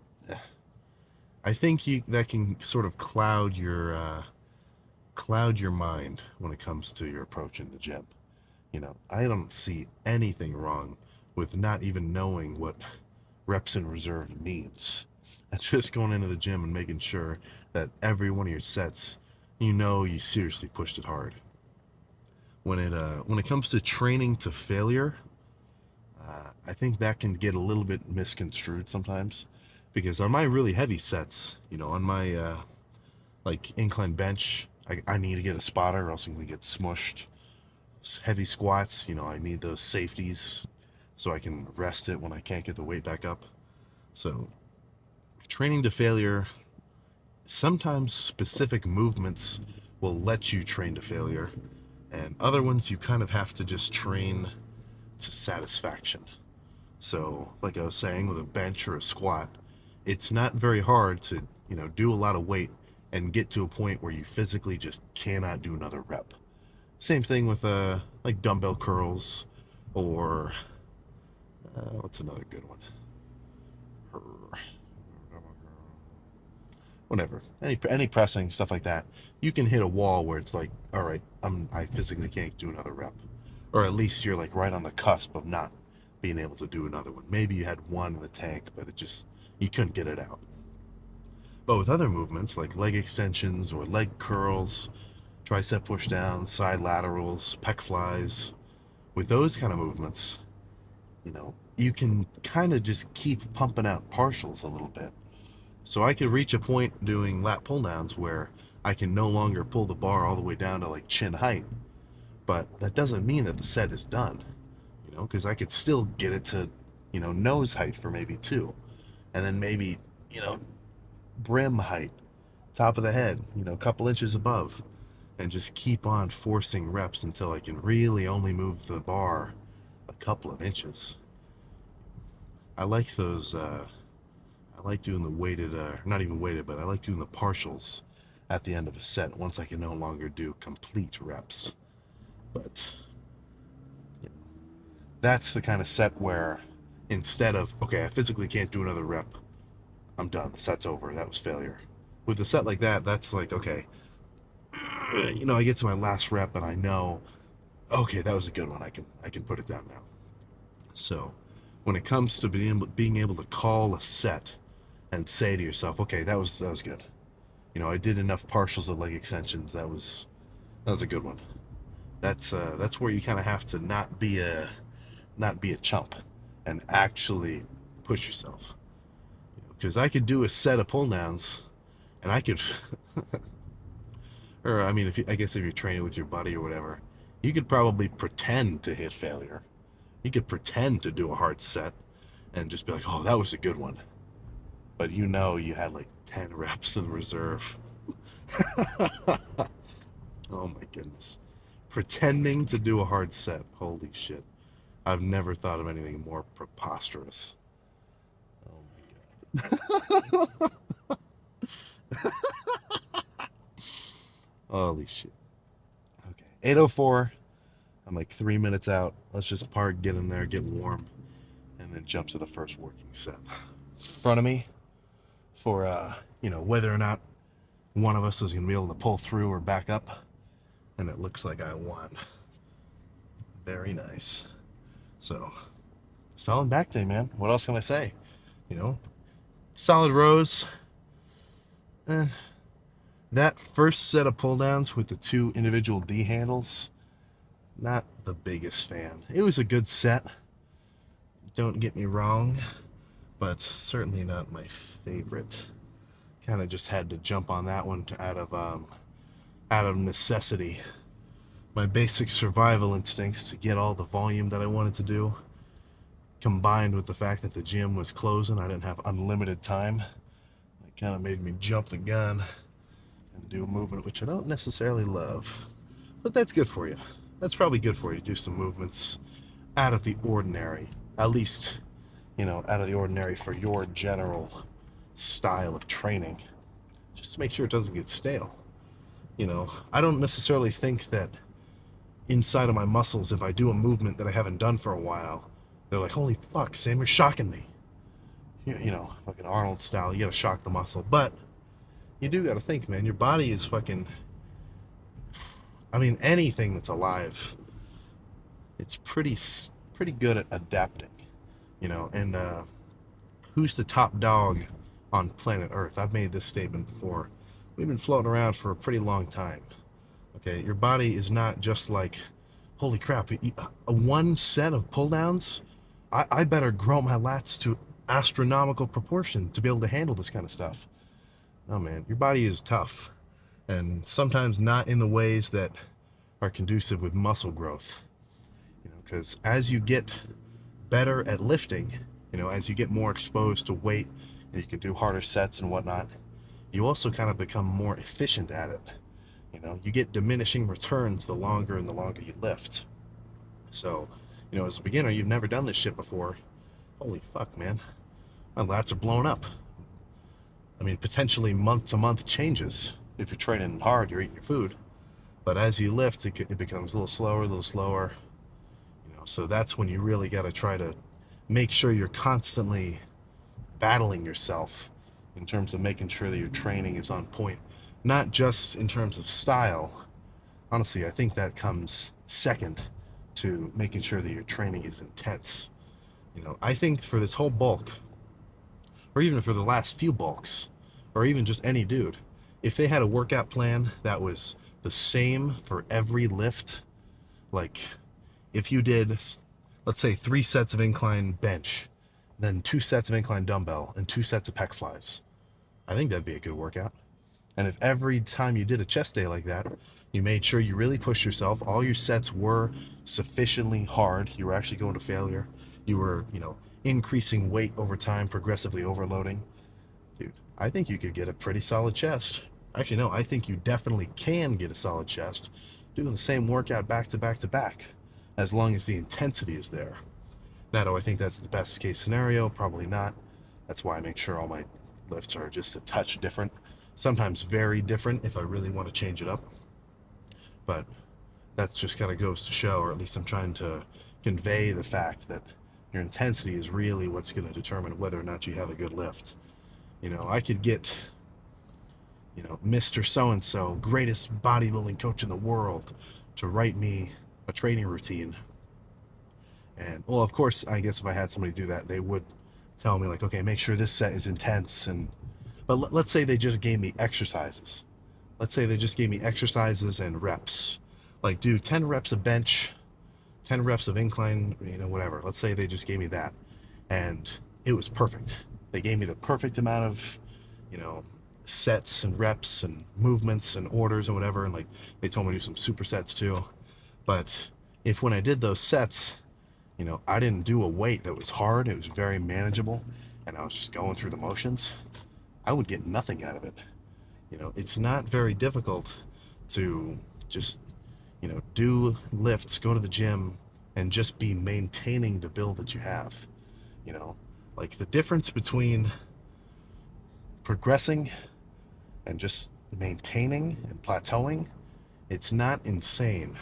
I think that can sort of cloud your mind when it comes to your approach in the gym. You know, I don't see anything wrong with not even knowing what reps in reserve means. And just going into the gym and making sure that every one of your sets, you know, you seriously pushed it hard. When it comes to training to failure, I think that can get a little bit misconstrued sometimes, because on my really heavy sets, you know, on my like incline bench, I need to get a spotter or else I'm gonna get smushed. Heavy squats, you know, I need those safeties so I can rest it when I can't get the weight back up. So training to failure, sometimes specific movements will let you train to failure, and other ones you kind of have to just train to satisfaction. So like I was saying, with a bench or a squat, it's not very hard to, you know, do a lot of weight and get to a point where you physically just cannot do another rep. Same thing with like dumbbell curls, or what's another good one? Whatever, any pressing stuff like that. You can hit a wall where it's like, all right, I physically can't do another rep. or at least you're like right on the cusp of not being able to do another one. Maybe you had one in the tank, but it just, you couldn't get it out. But with other movements like leg extensions or leg curls, tricep push downs, side laterals, pec flies, with those kind of movements, you can kind of just keep pumping out partials a little bit. So I could reach a point doing lat pull downs where I can no longer pull the bar all the way down to like chin height, but that doesn't mean that the set is done, because I could still get it to, nose height for maybe two, and then maybe, you know, brim height, top of the head, a couple inches above, and just keep on forcing reps until I can really only move the bar a couple of inches. I like those, I like doing the weighted, not even weighted, but I like doing the partials at the end of a set once I can no longer do complete reps. But yeah, that's the kind of set where instead of, okay, I physically can't do another rep, I'm done, the set's over, that was failure. With a set like that, that's like, okay, I get to my last rep and I know, okay, that was a good one, I can put it down now. So when it comes to being able to call a set and say to yourself, okay, that was good. I did enough partials of leg extensions. That was a good one. That's where you kind of have to not be a chump and actually push yourself. Because I could do a set of pull downs, and I could, or I mean, I guess if you're training with your buddy or whatever, you could probably pretend to hit failure. You could pretend to do a hard set, and just be like, oh, that was a good one. But you had like 10 reps in reserve. Oh my goodness. Pretending to do a hard set. Holy shit. I've never thought of anything more preposterous. Oh my god. Holy shit. Okay. 8:04. I'm like 3 minutes out. Let's just park, get in there, get warm, and then jump to the first working set. In front of me, for whether or not one of us is going to be able to pull through or back up, and it looks like I won. Very nice. So solid back day, man. What else can I say? Solid rows. That first set of pull downs with the 2 individual D handles, not the biggest fan. It was a good set, don't get me wrong, but certainly not my favorite. Kind of just had to jump on that one out of necessity. My basic survival instincts to get all the volume that I wanted to do, combined with the fact that the gym was closing, I didn't have unlimited time. It kind of made me jump the gun and do a movement which I don't necessarily love. But that's good for you. That's probably good for you to do some movements out of the ordinary. At least, out of the ordinary for your general style of training, just to make sure it doesn't get stale. I don't necessarily think that inside of my muscles, if I do a movement that I haven't done for a while, they're like, holy fuck, Sam, you're shocking me. Like an Arnold style, you gotta shock the muscle. But you do gotta think, man, your body is fucking, anything that's alive, it's pretty good at adapting, and who's the top dog on planet Earth? I've made this statement before. We've been floating around for a pretty long time. Okay, your body is not just like, holy crap, a one set of pull downs, I better grow my lats to astronomical proportion to be able to handle this kind of stuff. No, man, your body is tough, and sometimes not in the ways that are conducive with muscle growth. Because as you get better at lifting, as you get more exposed to weight, and you can do harder sets and whatnot, you also kind of become more efficient at it. You get diminishing returns the longer and the longer you lift. So, as a beginner, you've never done this shit before. Holy fuck, man. My lats are blown up. Potentially month to month changes. If you're training hard, you're eating your food. But as you lift, it becomes a little slower. So that's when you really got to try to make sure you're constantly battling yourself in terms of making sure that your training is on point. Not just in terms of style. Honestly, I think that comes second to making sure that your training is intense. I think for this whole bulk, or even for the last few bulks, or even just any dude, if they had a workout plan that was the same for every lift, like if you did, let's say, 3 sets of incline bench, then 2 sets of incline dumbbell, and 2 sets of pec flies, I think that'd be a good workout. And if every time you did a chest day like that, you made sure you really pushed yourself, all your sets were sufficiently hard, you were actually going to failure, you were, increasing weight over time, progressively overloading, dude, I think you could get a pretty solid chest. Actually, no, I think you definitely can get a solid chest doing the same workout back to back to back, as long as the intensity is there. Now, do I think that's the best case scenario? Probably not. That's why I make sure all my lifts are just a touch different, sometimes very different if I really want to change it up. But that's just kind of goes to show, or at least I'm trying to convey the fact that your intensity is really what's going to determine whether or not you have a good lift. I could get, Mr. So-and-so, greatest bodybuilding coach in the world, to write me a training routine. And, well, of course, I guess if I had somebody do that, they would tell me, like, okay, make sure this set is intense. But let's say they just gave me exercises. Let's say they just gave me exercises and reps. Like, do 10 reps of bench, 10 reps of incline, whatever. Let's say they just gave me that. And it was perfect. They gave me the perfect amount of, sets and reps and movements and orders and whatever. And, like, they told me to do some supersets too. But if when I did those sets, I didn't do a weight that was hard, it was very manageable, and I was just going through the motions, I would get nothing out of it. It's not very difficult to just, do lifts, go to the gym, and just be maintaining the build that you have. Like the difference between progressing and just maintaining and plateauing, it's not insane.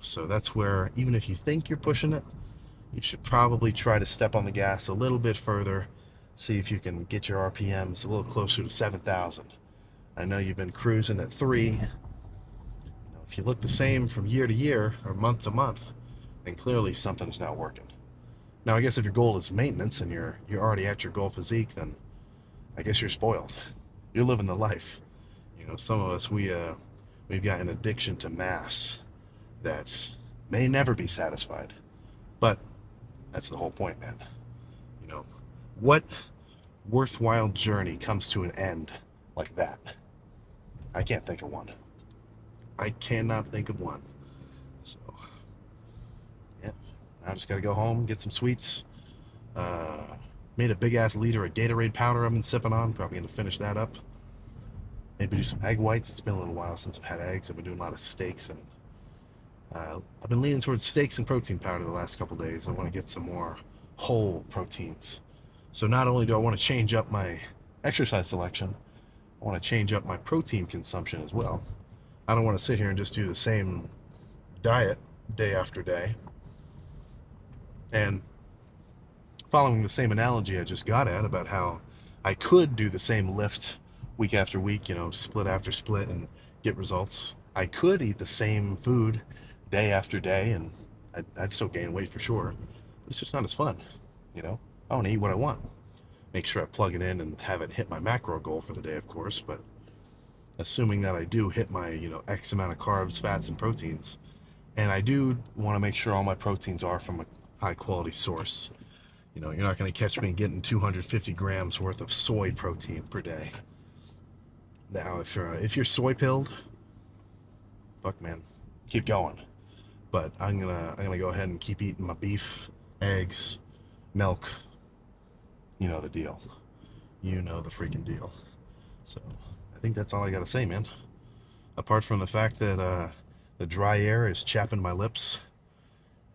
So that's where, even if you think you're pushing it, you should probably try to step on the gas a little bit further, see if you can get your RPMs a little closer to 7,000. I know you've been cruising at 3. If you look the same from year to year or month to month, then clearly something's not working. Now, I guess if your goal is maintenance and you're already at your goal physique, then I guess you're spoiled. You're living the life. Some of us, we've got an addiction to mass that may never be satisfied. But that's the whole point, man. What worthwhile journey comes to an end like that? I can't think of one. I cannot think of one. So, yeah, I just got to go home, get some sweets. Made a big-ass liter of Gatorade powder I've been sipping on. Probably going to finish that up. Maybe do some egg whites. It's been a little while since I've had eggs. I've been doing a lot of steaks, and I've been leaning towards steaks and protein powder the last couple days. I want to get some more whole proteins. So not only do I want to change up my exercise selection, I want to change up my protein consumption as well. I don't want to sit here and just do the same diet day after day. And following the same analogy I just got at about how I could do the same lift week after week, split after split, and get results. I could eat the same food day after day, and I'd still gain weight for sure. But it's just not as fun, I want to eat what I want. Make sure I plug it in and have it hit my macro goal for the day, of course, but assuming that I do hit my, X amount of carbs, fats, and proteins, and I do want to make sure all my proteins are from a high-quality source. You're not going to catch me getting 250 grams worth of soy protein per day. Now, if you're soy pilled, fuck, man, keep going. But I'm gonna go ahead and keep eating my beef, eggs, milk. You know the deal. You know the freaking deal. So I think that's all I gotta say, man. Apart from the fact that the dry air is chapping my lips,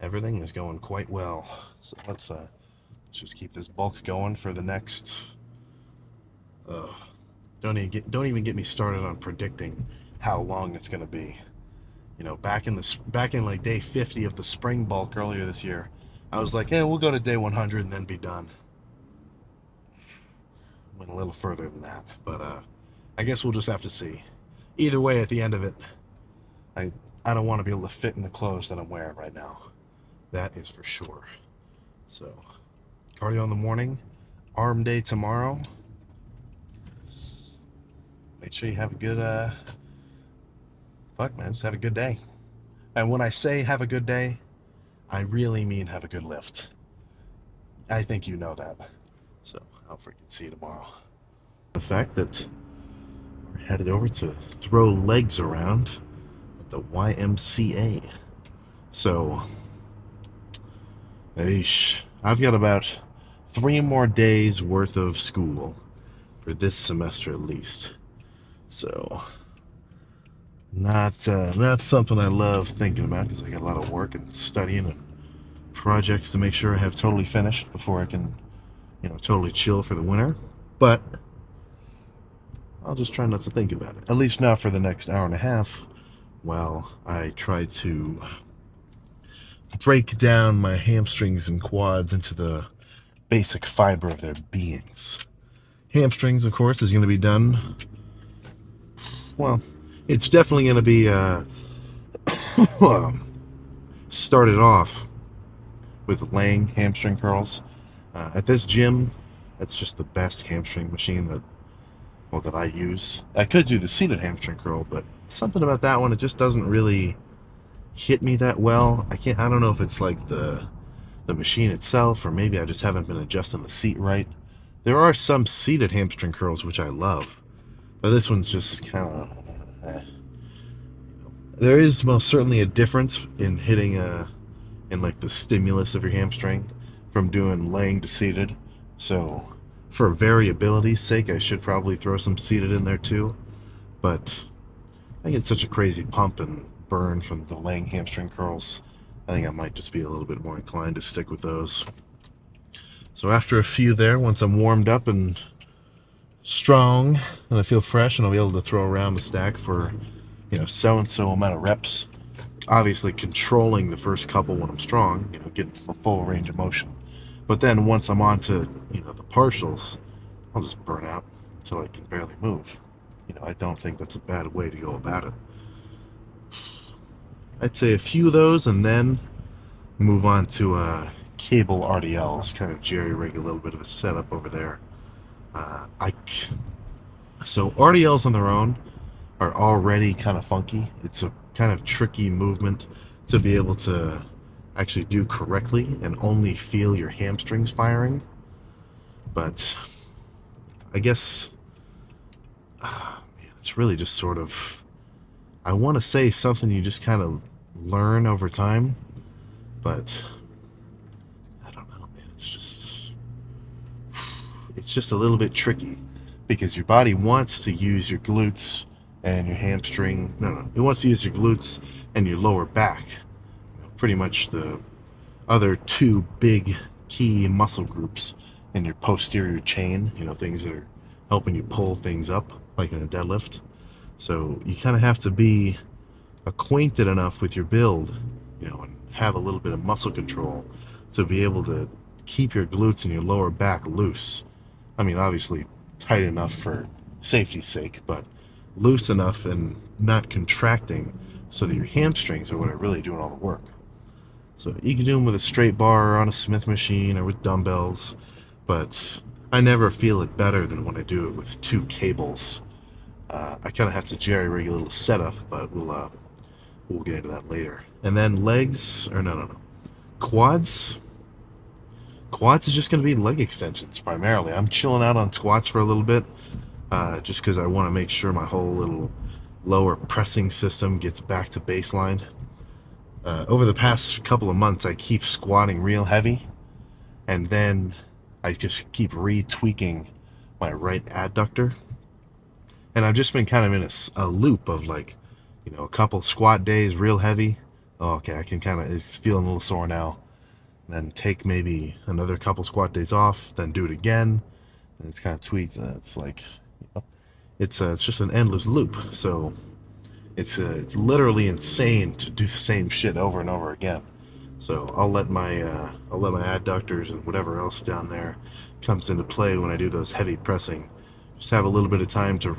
everything is going quite well. So let's just keep this bulk going for the next. Don't even get me started on predicting how long it's gonna be. Back in like day 50 of the spring bulk earlier this year, I was like, we'll go to day 100 and then be done. Went a little further than that, but I guess we'll just have to see. Either way, at the end of it, I I don't want to be able to fit in the clothes that I'm wearing right now. That is for sure. So, cardio in the morning, arm day tomorrow. Make sure you have a good, fuck man, just have a good day. And when I say have a good day, I really mean have a good lift. I think you know that. So, I'll freaking see you tomorrow. The fact that we're headed over to throw legs around at the YMCA. So, I've got about 3 more days worth of school for this semester at least. So, not something I love thinking about because I got a lot of work and studying and projects to make sure I have totally finished before I can, totally chill for the winter. But I'll just try not to think about it. At least not for the next hour and a half while I try to break down my hamstrings and quads into the basic fiber of their beings. Hamstrings, of course, is going to be done. Well, it's definitely going to be started off with laying hamstring curls. At this gym, that's just the best hamstring machine that I use. I could do the seated hamstring curl, but something about that one, it just doesn't really hit me that well. I don't know if it's like the machine itself, or maybe I just haven't been adjusting the seat right. There are some seated hamstring curls which I love, but this one's just kind of There is most certainly a difference in hitting in like the stimulus of your hamstring from doing laying to seated. So for variability's sake, I should probably throw some seated in there too. But I get such a crazy pump and burn from the laying hamstring curls. I think I might just be a little bit more inclined to stick with those. So after a few there, once I'm warmed up and strong and I feel fresh, and I'll be able to throw around the stack for, so-and-so amount of reps. Obviously controlling the first couple when I'm strong, getting a full range of motion. But then once I'm on to, the partials, I'll just burn out until I can barely move. I don't think that's a bad way to go about it. I'd say a few of those and then move on to cable RDLs, kind of jerry-rig a little bit of a setup over there. So RDLs on their own are already kind of funky. It's a kind of tricky movement to be able to actually do correctly and only feel your hamstrings firing. But I guess it's really just sort of, I want to say something you just kind of learn over time, but I don't know, man. It's just a little bit tricky because your body wants to use your glutes and your hamstring. No, it wants to use your glutes and your lower back. Pretty much the other two big key muscle groups in your posterior chain, things that are helping you pull things up, like in a deadlift. So you kind of have to be acquainted enough with your build, and have a little bit of muscle control to be able to keep your glutes and your lower back loose. I mean, obviously tight enough for safety's sake, but loose enough and not contracting so that your hamstrings are what are really doing all the work. So you can do them with a straight bar or on a Smith machine or with dumbbells, but I never feel it better than when I do it with 2 cables. I kind of have to jerry-rig a little setup, but we'll get into that later. And then legs, or no. Quads. Quads is just going to be leg extensions primarily. I'm chilling out on squats for a little bit, just because I want to make sure my whole little lower pressing system gets back to baseline. Over the past couple of months, I keep squatting real heavy, and then I just keep retweaking my right adductor. And I've just been kind of in a loop of like, a couple squat days real heavy. Oh, okay, I can it's feeling a little sore now. Then take maybe another couple squat days off, then do it again, and it's kind of tweaks. It's like, it's just an endless loop. So it's literally insane to do the same shit over and over again. So I'll let my adductors and whatever else down there comes into play when I do those heavy pressing. Just have a little bit of time to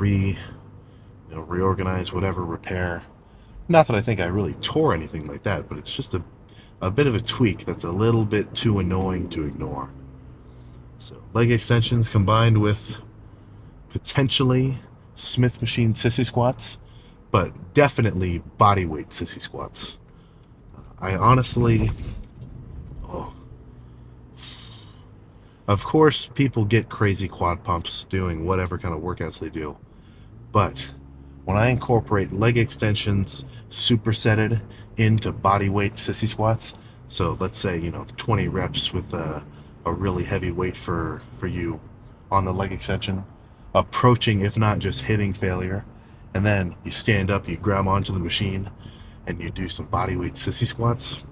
reorganize whatever, repair, Not that I think I really tore anything like that, but it's just a bit of a tweak that's a little bit too annoying to ignore. So leg extensions combined with potentially Smith machine sissy squats, but definitely body weight sissy squats. I honestly, oh, of course, people get crazy quad pumps doing whatever kind of workouts they do, but when I incorporate leg extensions supersetted into body weight sissy squats, so let's say 20 reps with a really heavy weight for you on the leg extension, approaching if not just hitting failure, and then you stand up, you grab onto the machine, and you do some body weight sissy squats.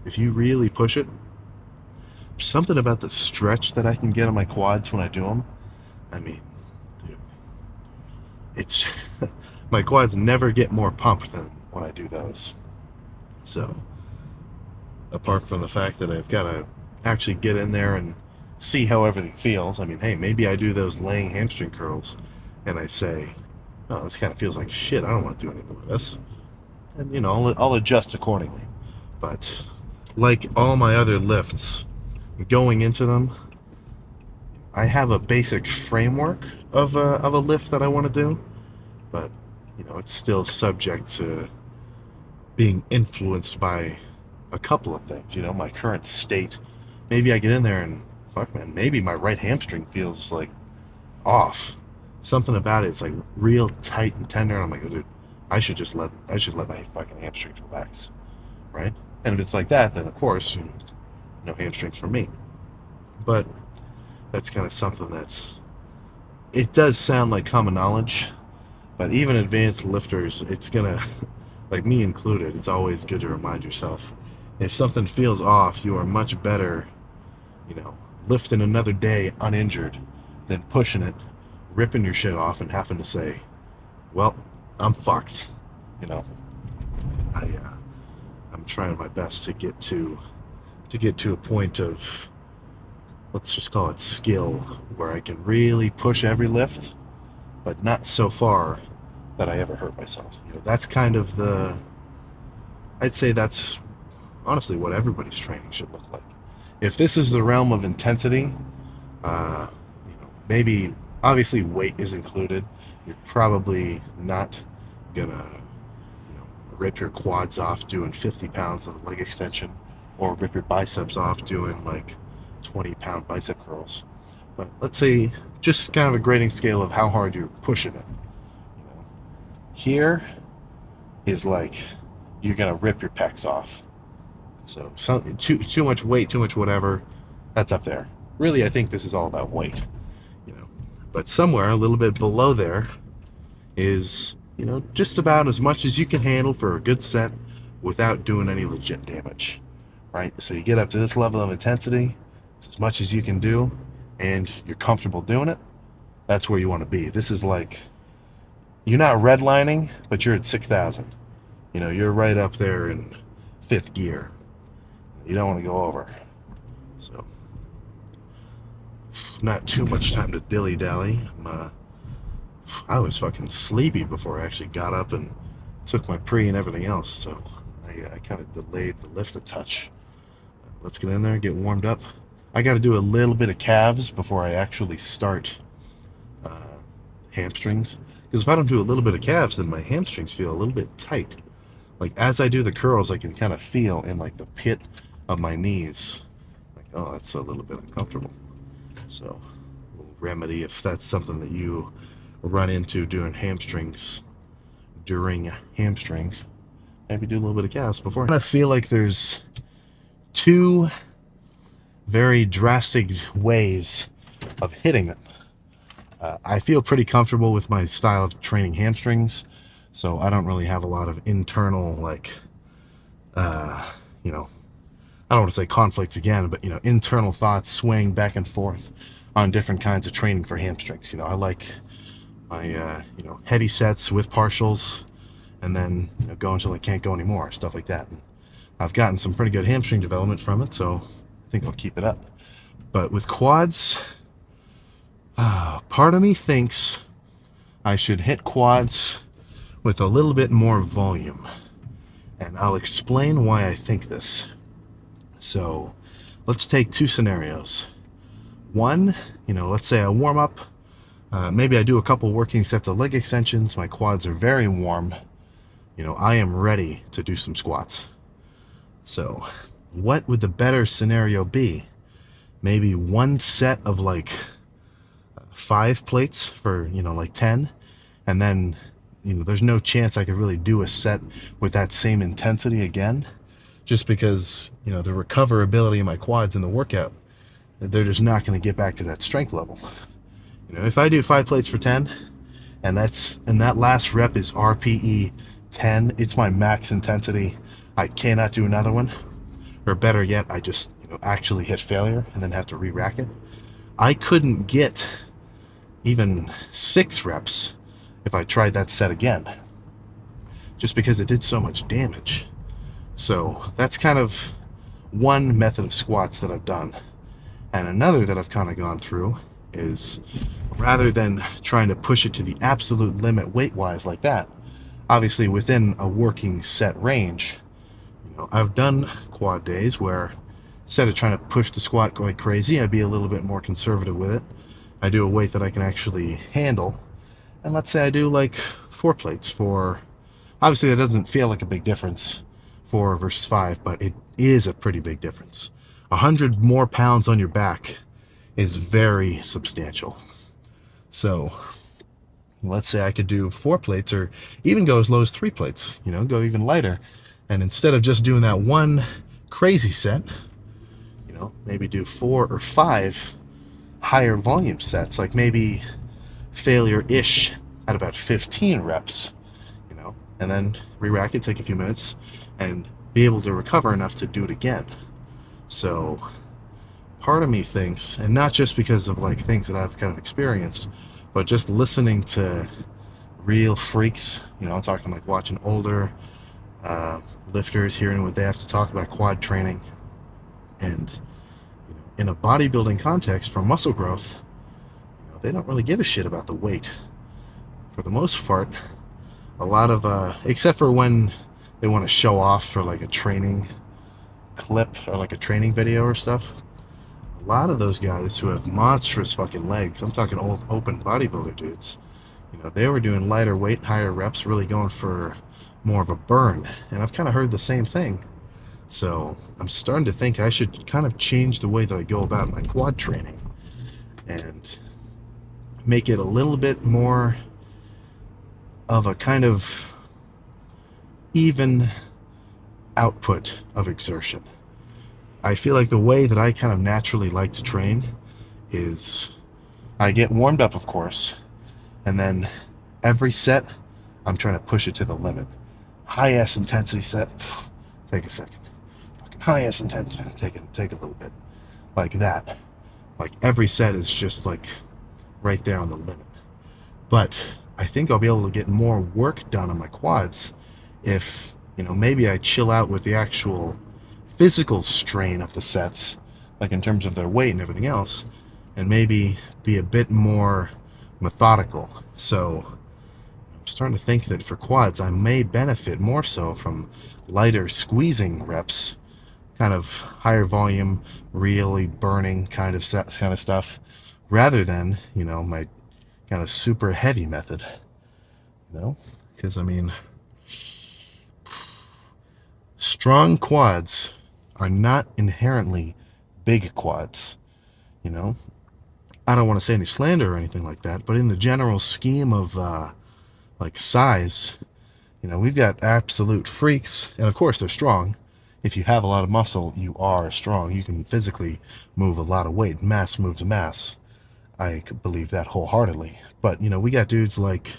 If you really push it, something about the stretch that I can get on my quads when I do them. I mean, dude, it's my quads never get more pumped than when I do those. So, apart from the fact that I've got to actually get in there and see how everything feels. I mean, hey, maybe I do those laying hamstring curls and I say, oh, this kind of feels like shit. I don't want to do any more of this. And, I'll adjust accordingly. But like all my other lifts, going into them, I have a basic framework of a lift that I want to do. But, it's still subject to being influenced by a couple of things. My current state. Maybe I get in there and, fuck, man, maybe my right hamstring feels like off. Something about it's like real tight and tender. And I'm like, oh, dude, I should let my fucking hamstrings relax, right? And if it's like that, then of course, no hamstrings for me. But that's kind of something it does sound like common knowledge, but even advanced lifters, it's gonna, like me included, it's always good to remind yourself, if something feels off, you are much better, lifting another day uninjured than pushing it, ripping your shit off, and having to say, well, I'm fucked. I'm trying my best to get to a point of, let's just call it skill, where I can really push every lift, but not so far that I ever hurt myself. That's kind of I'd say that's honestly what everybody's training should look like. If this is the realm of intensity, maybe obviously weight is included. You're probably not gonna rip your quads off doing 50 pounds of leg extension, or rip your biceps off doing like 20-pound bicep curls. But let's say just kind of a grading scale of how hard you're pushing it. Here is like you're gonna rip your pecs off. So too much weight, too much whatever, that's up there. Really, I think this is all about weight. But somewhere a little bit below there is, just about as much as you can handle for a good set without doing any legit damage, right? So you get up to this level of intensity, it's as much as you can do, and you're comfortable doing it. That's where you want to be. This is like, you're not redlining, but you're at 6,000. You're right up there in fifth gear. You don't want to go over. So, not too much time to dilly-dally. I was fucking sleepy before I actually got up and took my pre and everything else, so I kind of delayed the lift a touch. Let's get in there, get warmed up. I got to do a little bit of calves before I actually start hamstrings, because if I don't do a little bit of calves, then my hamstrings feel a little bit tight. Like as I do the curls, I can kind of feel in like the pit of my knees, like, oh, that's a little bit uncomfortable. So we'll remedy if that's something that you run into doing hamstrings, maybe do a little bit of calves before. I feel like there's two very drastic ways of hitting them. I feel pretty comfortable with my style of training hamstrings, so I don't really have a lot of internal, like, I don't want to say conflicts again, but, internal thoughts swaying back and forth on different kinds of training for hamstrings. I like my, heavy sets with partials, and then go until I can't go anymore, stuff like that. And I've gotten some pretty good hamstring development from it, so I think I'll keep it up. But with quads, part of me thinks I should hit quads with a little bit more volume. And I'll explain why I think this. So let's take two scenarios. One, let's say I warm up. Maybe I do a couple working sets of leg extensions. My quads are very warm. I am ready to do some squats. So what would the better scenario be? Maybe one set of like 5 plates for, like 10. And then, there's no chance I could really do a set with that same intensity again. Just because, the recoverability of my quads in the workout, they're just not going to get back to that strength level. If I do 5 plates for 10, and that last rep is RPE 10, it's my max intensity. I cannot do another one. Or better yet, I just actually hit failure and then have to re-rack it. I couldn't get even 6 reps if I tried that set again, just because it did so much damage. So that's kind of one method of squats that I've done. And another that I've kind of gone through is, rather than trying to push it to the absolute limit weight-wise like that, obviously within a working set range, I've done quad days where instead of trying to push the squat going crazy, I'd be a little bit more conservative with it. I do a weight that I can actually handle. And let's say I do like 4 plates for, obviously that doesn't feel like a big difference, 4 versus 5, but it is a pretty big difference. 100 more pounds on your back is very substantial. So let's say I could do 4 plates, or even go as low as 3 plates, go even lighter. And instead of just doing that one crazy set, maybe do 4 or 5 higher volume sets, like maybe failure-ish at about 15 reps, and then re-rack it, take a few minutes, and be able to recover enough to do it again. So part of me thinks, and not just because of like things that I've kind of experienced, but just listening to real freaks, I'm talking like watching older lifters, hearing what they have to talk about quad training, and in a bodybuilding context for muscle growth, they don't really give a shit about the weight for the most part. A lot of except for when they want to show off for like a training clip or like a training video or stuff, a lot of those guys who have monstrous fucking legs, I'm talking old open bodybuilder dudes, they were doing lighter weight, higher reps, really going for more of a burn. And I've kind of heard the same thing. So I'm starting to think I should kind of change the way that I go about my quad training and make it a little bit more of a kind of even output of exertion. I feel like the way that I kind of naturally like to train is I get warmed up, of course, and then every set I'm trying to push it to the limit. High-ass intensity set, take a second. High-ass intensity, take a little bit. Like that. Like every set is just like right there on the limit. But I think I'll be able to get more work done on my quads if, maybe I chill out with the actual physical strain of the sets, like in terms of their weight and everything else, and maybe be a bit more methodical. So I'm starting to think that for quads, I may benefit more so from lighter squeezing reps, kind of higher volume, really burning kind of stuff, rather than, my kind of super heavy method, because I mean, strong quads are not inherently big quads, I don't want to say any slander or anything like that, but in the general scheme of like size, we've got absolute freaks, and of course they're strong. If you have a lot of muscle, you are strong. You can physically move a lot of weight. Mass moves mass. I could believe that wholeheartedly. But, we got dudes like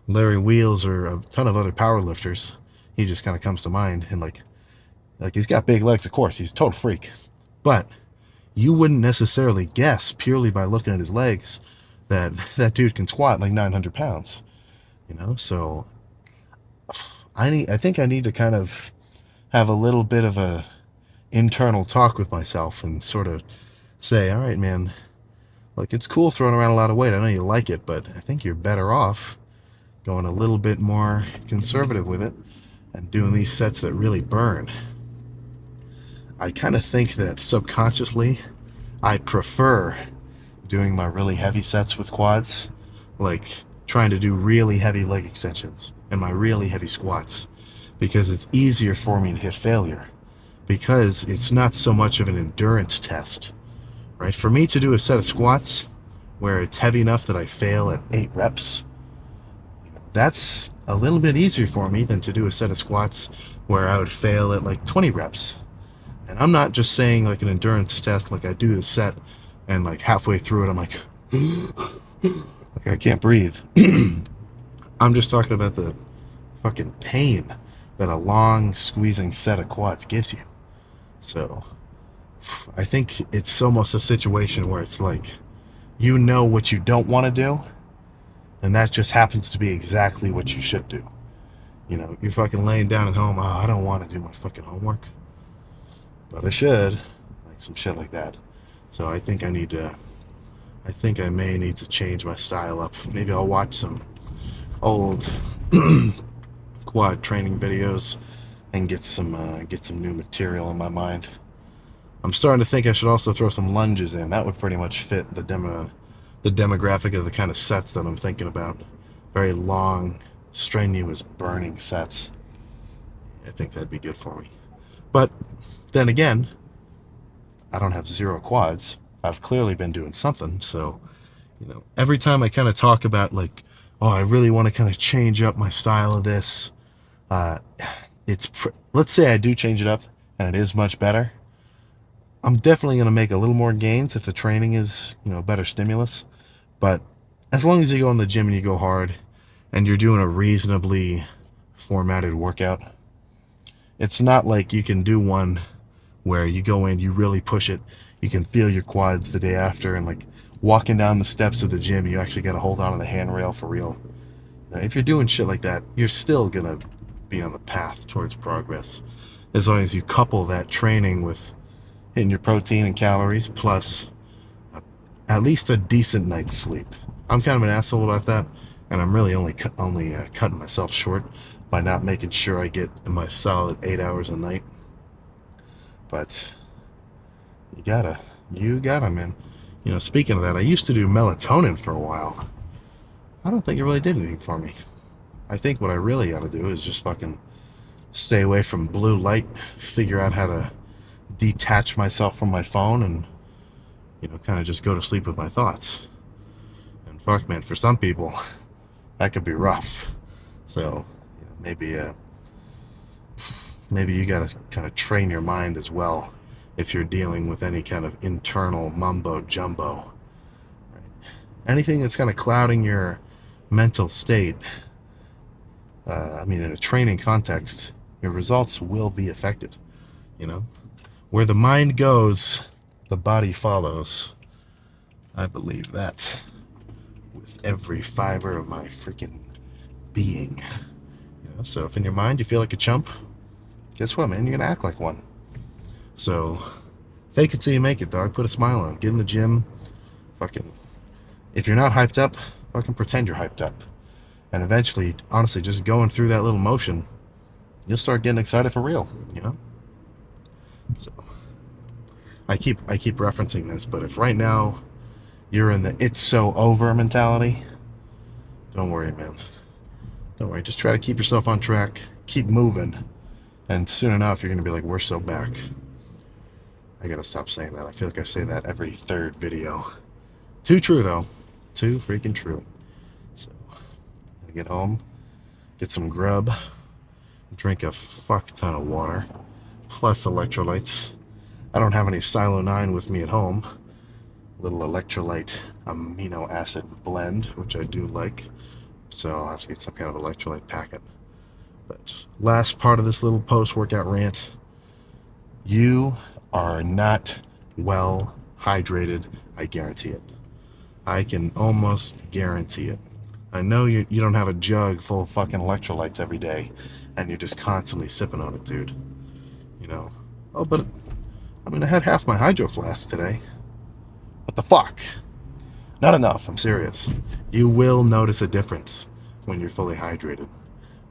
Larry Wheels or a ton of other power lifters. He just kind of comes to mind. And like he's got big legs, of course. He's a total freak. But you wouldn't necessarily guess, purely by looking at his legs, that that dude can squat like 900 pounds. So I think I need to kind of have a little bit of a internal talk with myself and sort of say, all right, man, like, it's cool throwing around a lot of weight. I know you like it, but I think you're better off going a little bit more conservative with it and doing these sets that really burn. I kind of think that subconsciously I prefer doing my really heavy sets with quads, like trying to do really heavy leg extensions and my really heavy squats, because it's easier for me to hit failure, because it's not so much of an endurance test, right? For me to do a set of squats where it's heavy enough that I fail at 8 reps, that's a little bit easier for me than to do a set of squats where I would fail at like 20 reps. And I'm not just saying like an endurance test, like I do the set and like halfway through it I'm like like I can't breathe. I'm just talking about the fucking pain that a long squeezing set of quads gives you. So I think it's almost a situation where it's like, you know what you don't want to do, and that just happens to be exactly what you should do. You know, you're fucking laying down at home, oh, I don't want to do my fucking homework, but I should, like some shit like that. So I think I may need to change my style up. Maybe I'll watch some old quad training videos and get some new material in my mind. I'm starting to think I should also throw some lunges in. That would pretty much fit the demographic of the kind of sets that I'm thinking about. Very long, strenuous, burning sets. I think that'd be good for me. But then again, I don't have 0 quads. I've clearly been doing something. So, you know, every time I kind of talk about like, oh, I really want to kind of change up my style of this, let's say I do change it up and it is much better. I'm definitely going to make a little more gains if the training is, you know, better stimulus. But as long as you go in the gym and you go hard and you're doing a reasonably formatted workout, it's not like you can do one where you go in, you really push it, you can feel your quads the day after, and like walking down the steps of the gym, you actually got to hold on to the handrail for real. Now, if you're doing shit like that, you're still going to be on the path towards progress, as long as you couple that training with hitting your protein and calories, plus at least a decent night's sleep. I'm kind of an asshole about that, and I'm really only cutting myself short by not making sure I get my solid 8 hours a night. But you gotta, man. You know, speaking of that, I used to do melatonin for a while. I don't think it really did anything for me. I think what I really ought to do is just fucking stay away from blue light, figure out how to detach myself from my phone, and, you know, kind of just go to sleep with my thoughts. And fuck, man, for some people that could be rough. So, you know, maybe you gotta kind of train your mind as well if you're dealing with any kind of internal mumbo jumbo, right? Anything that's kind of clouding your mental state. I mean, in a training context, your results will be affected. You know, where the mind goes, the body follows. I believe that with every fiber of my freaking being. You know, so if in your mind you feel like a chump, guess what, man? You're gonna act like one. So fake it till you make it, dog. Put a smile on. Get in the gym. Fucking, if you're not hyped up, fucking pretend you're hyped up. And eventually, honestly, just going through that little motion, you'll start getting excited for real, you know? So I keep referencing this, but if right now you're in the it's so over mentality, don't worry, man. Don't worry. Just try to keep yourself on track. Keep moving. And soon enough, you're going to be like, we're so back. I got to stop saying that. I feel like I say that every 3rd video. Too true, though. Too freaking true. So, I'm going to get home, get some grub, drink a fuck ton of water, plus electrolytes. I don't have any Silo 9 with me at home. Little electrolyte amino acid blend, which I do like. So I'll have to get some kind of electrolyte packet. But last part of this little post-workout rant, you are not well hydrated. I guarantee it. I can almost guarantee it. I know you don't have a jug full of fucking electrolytes every day and you're just constantly sipping on it, dude. You know. Oh, but I mean, I had half my hydro flask today. What the fuck? Not enough. I'm serious. You will notice a difference when you're fully hydrated.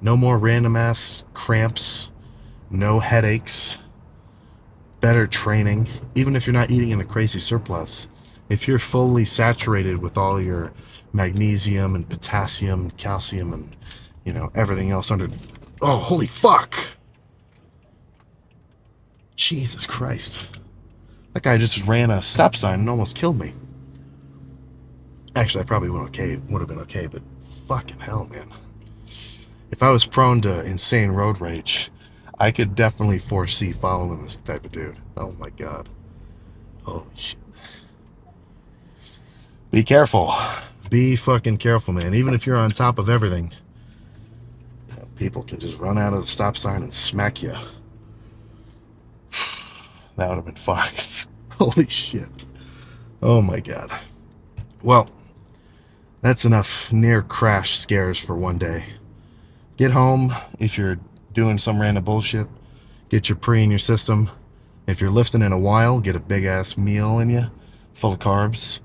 No more random ass cramps, no headaches, better training. Even if you're not eating in a crazy surplus, if you're fully saturated with all your magnesium and potassium and calcium and, you know, everything else under... Oh, holy fuck! Jesus Christ. That guy just ran a stop sign and almost killed me. Actually, I probably would have been okay, but fucking hell, man. If I was prone to insane road rage, I could definitely foresee following this type of dude. Oh my god. Holy shit. Be careful. Be fucking careful, man. Even if you're on top of everything, people can just run out of the stop sign and smack you. That would have been fucked. Holy shit. Oh my god. Well, that's enough near crash scares for one day. Get home if you're doing some random bullshit. Get your pre in your system. If you're lifting in a while, get a big ass meal in you, full of carbs.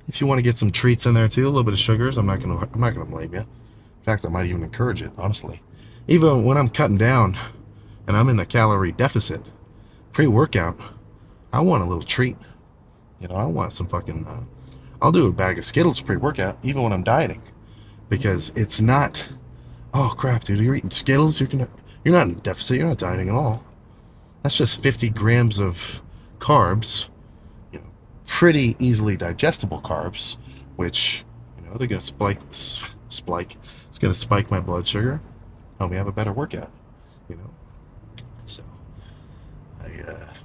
If you want to get some treats in there too, a little bit of sugars, I'm not gonna blame you. In fact, I might even encourage it, honestly. Even when I'm cutting down and I'm in a calorie deficit, pre-workout, I want a little treat. You know, I want some fucking... I'll do a bag of Skittles pre-workout, even when I'm dieting, because it's not... Oh crap, dude! You're eating Skittles. You're not in a deficit. You're not dieting at all. That's just 50 grams of carbs. You know, pretty easily digestible carbs, which, you know, they're gonna spike. It's gonna spike my blood sugar. Help me have a better workout. You know. So,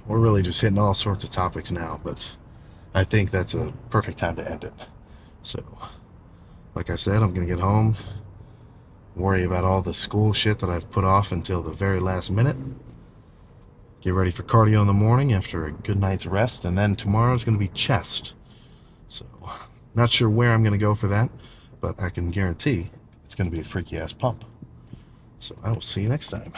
we're really just hitting all sorts of topics now, but I think that's a perfect time to end it. So, like I said, I'm gonna get home, worry about all the school shit that I've put off until the very last minute, get ready for cardio in the morning after a good night's rest, and then tomorrow's going to be chest. So, not sure where I'm going to go for that, but I can guarantee it's going to be a freaky ass pump. So I will see you next time.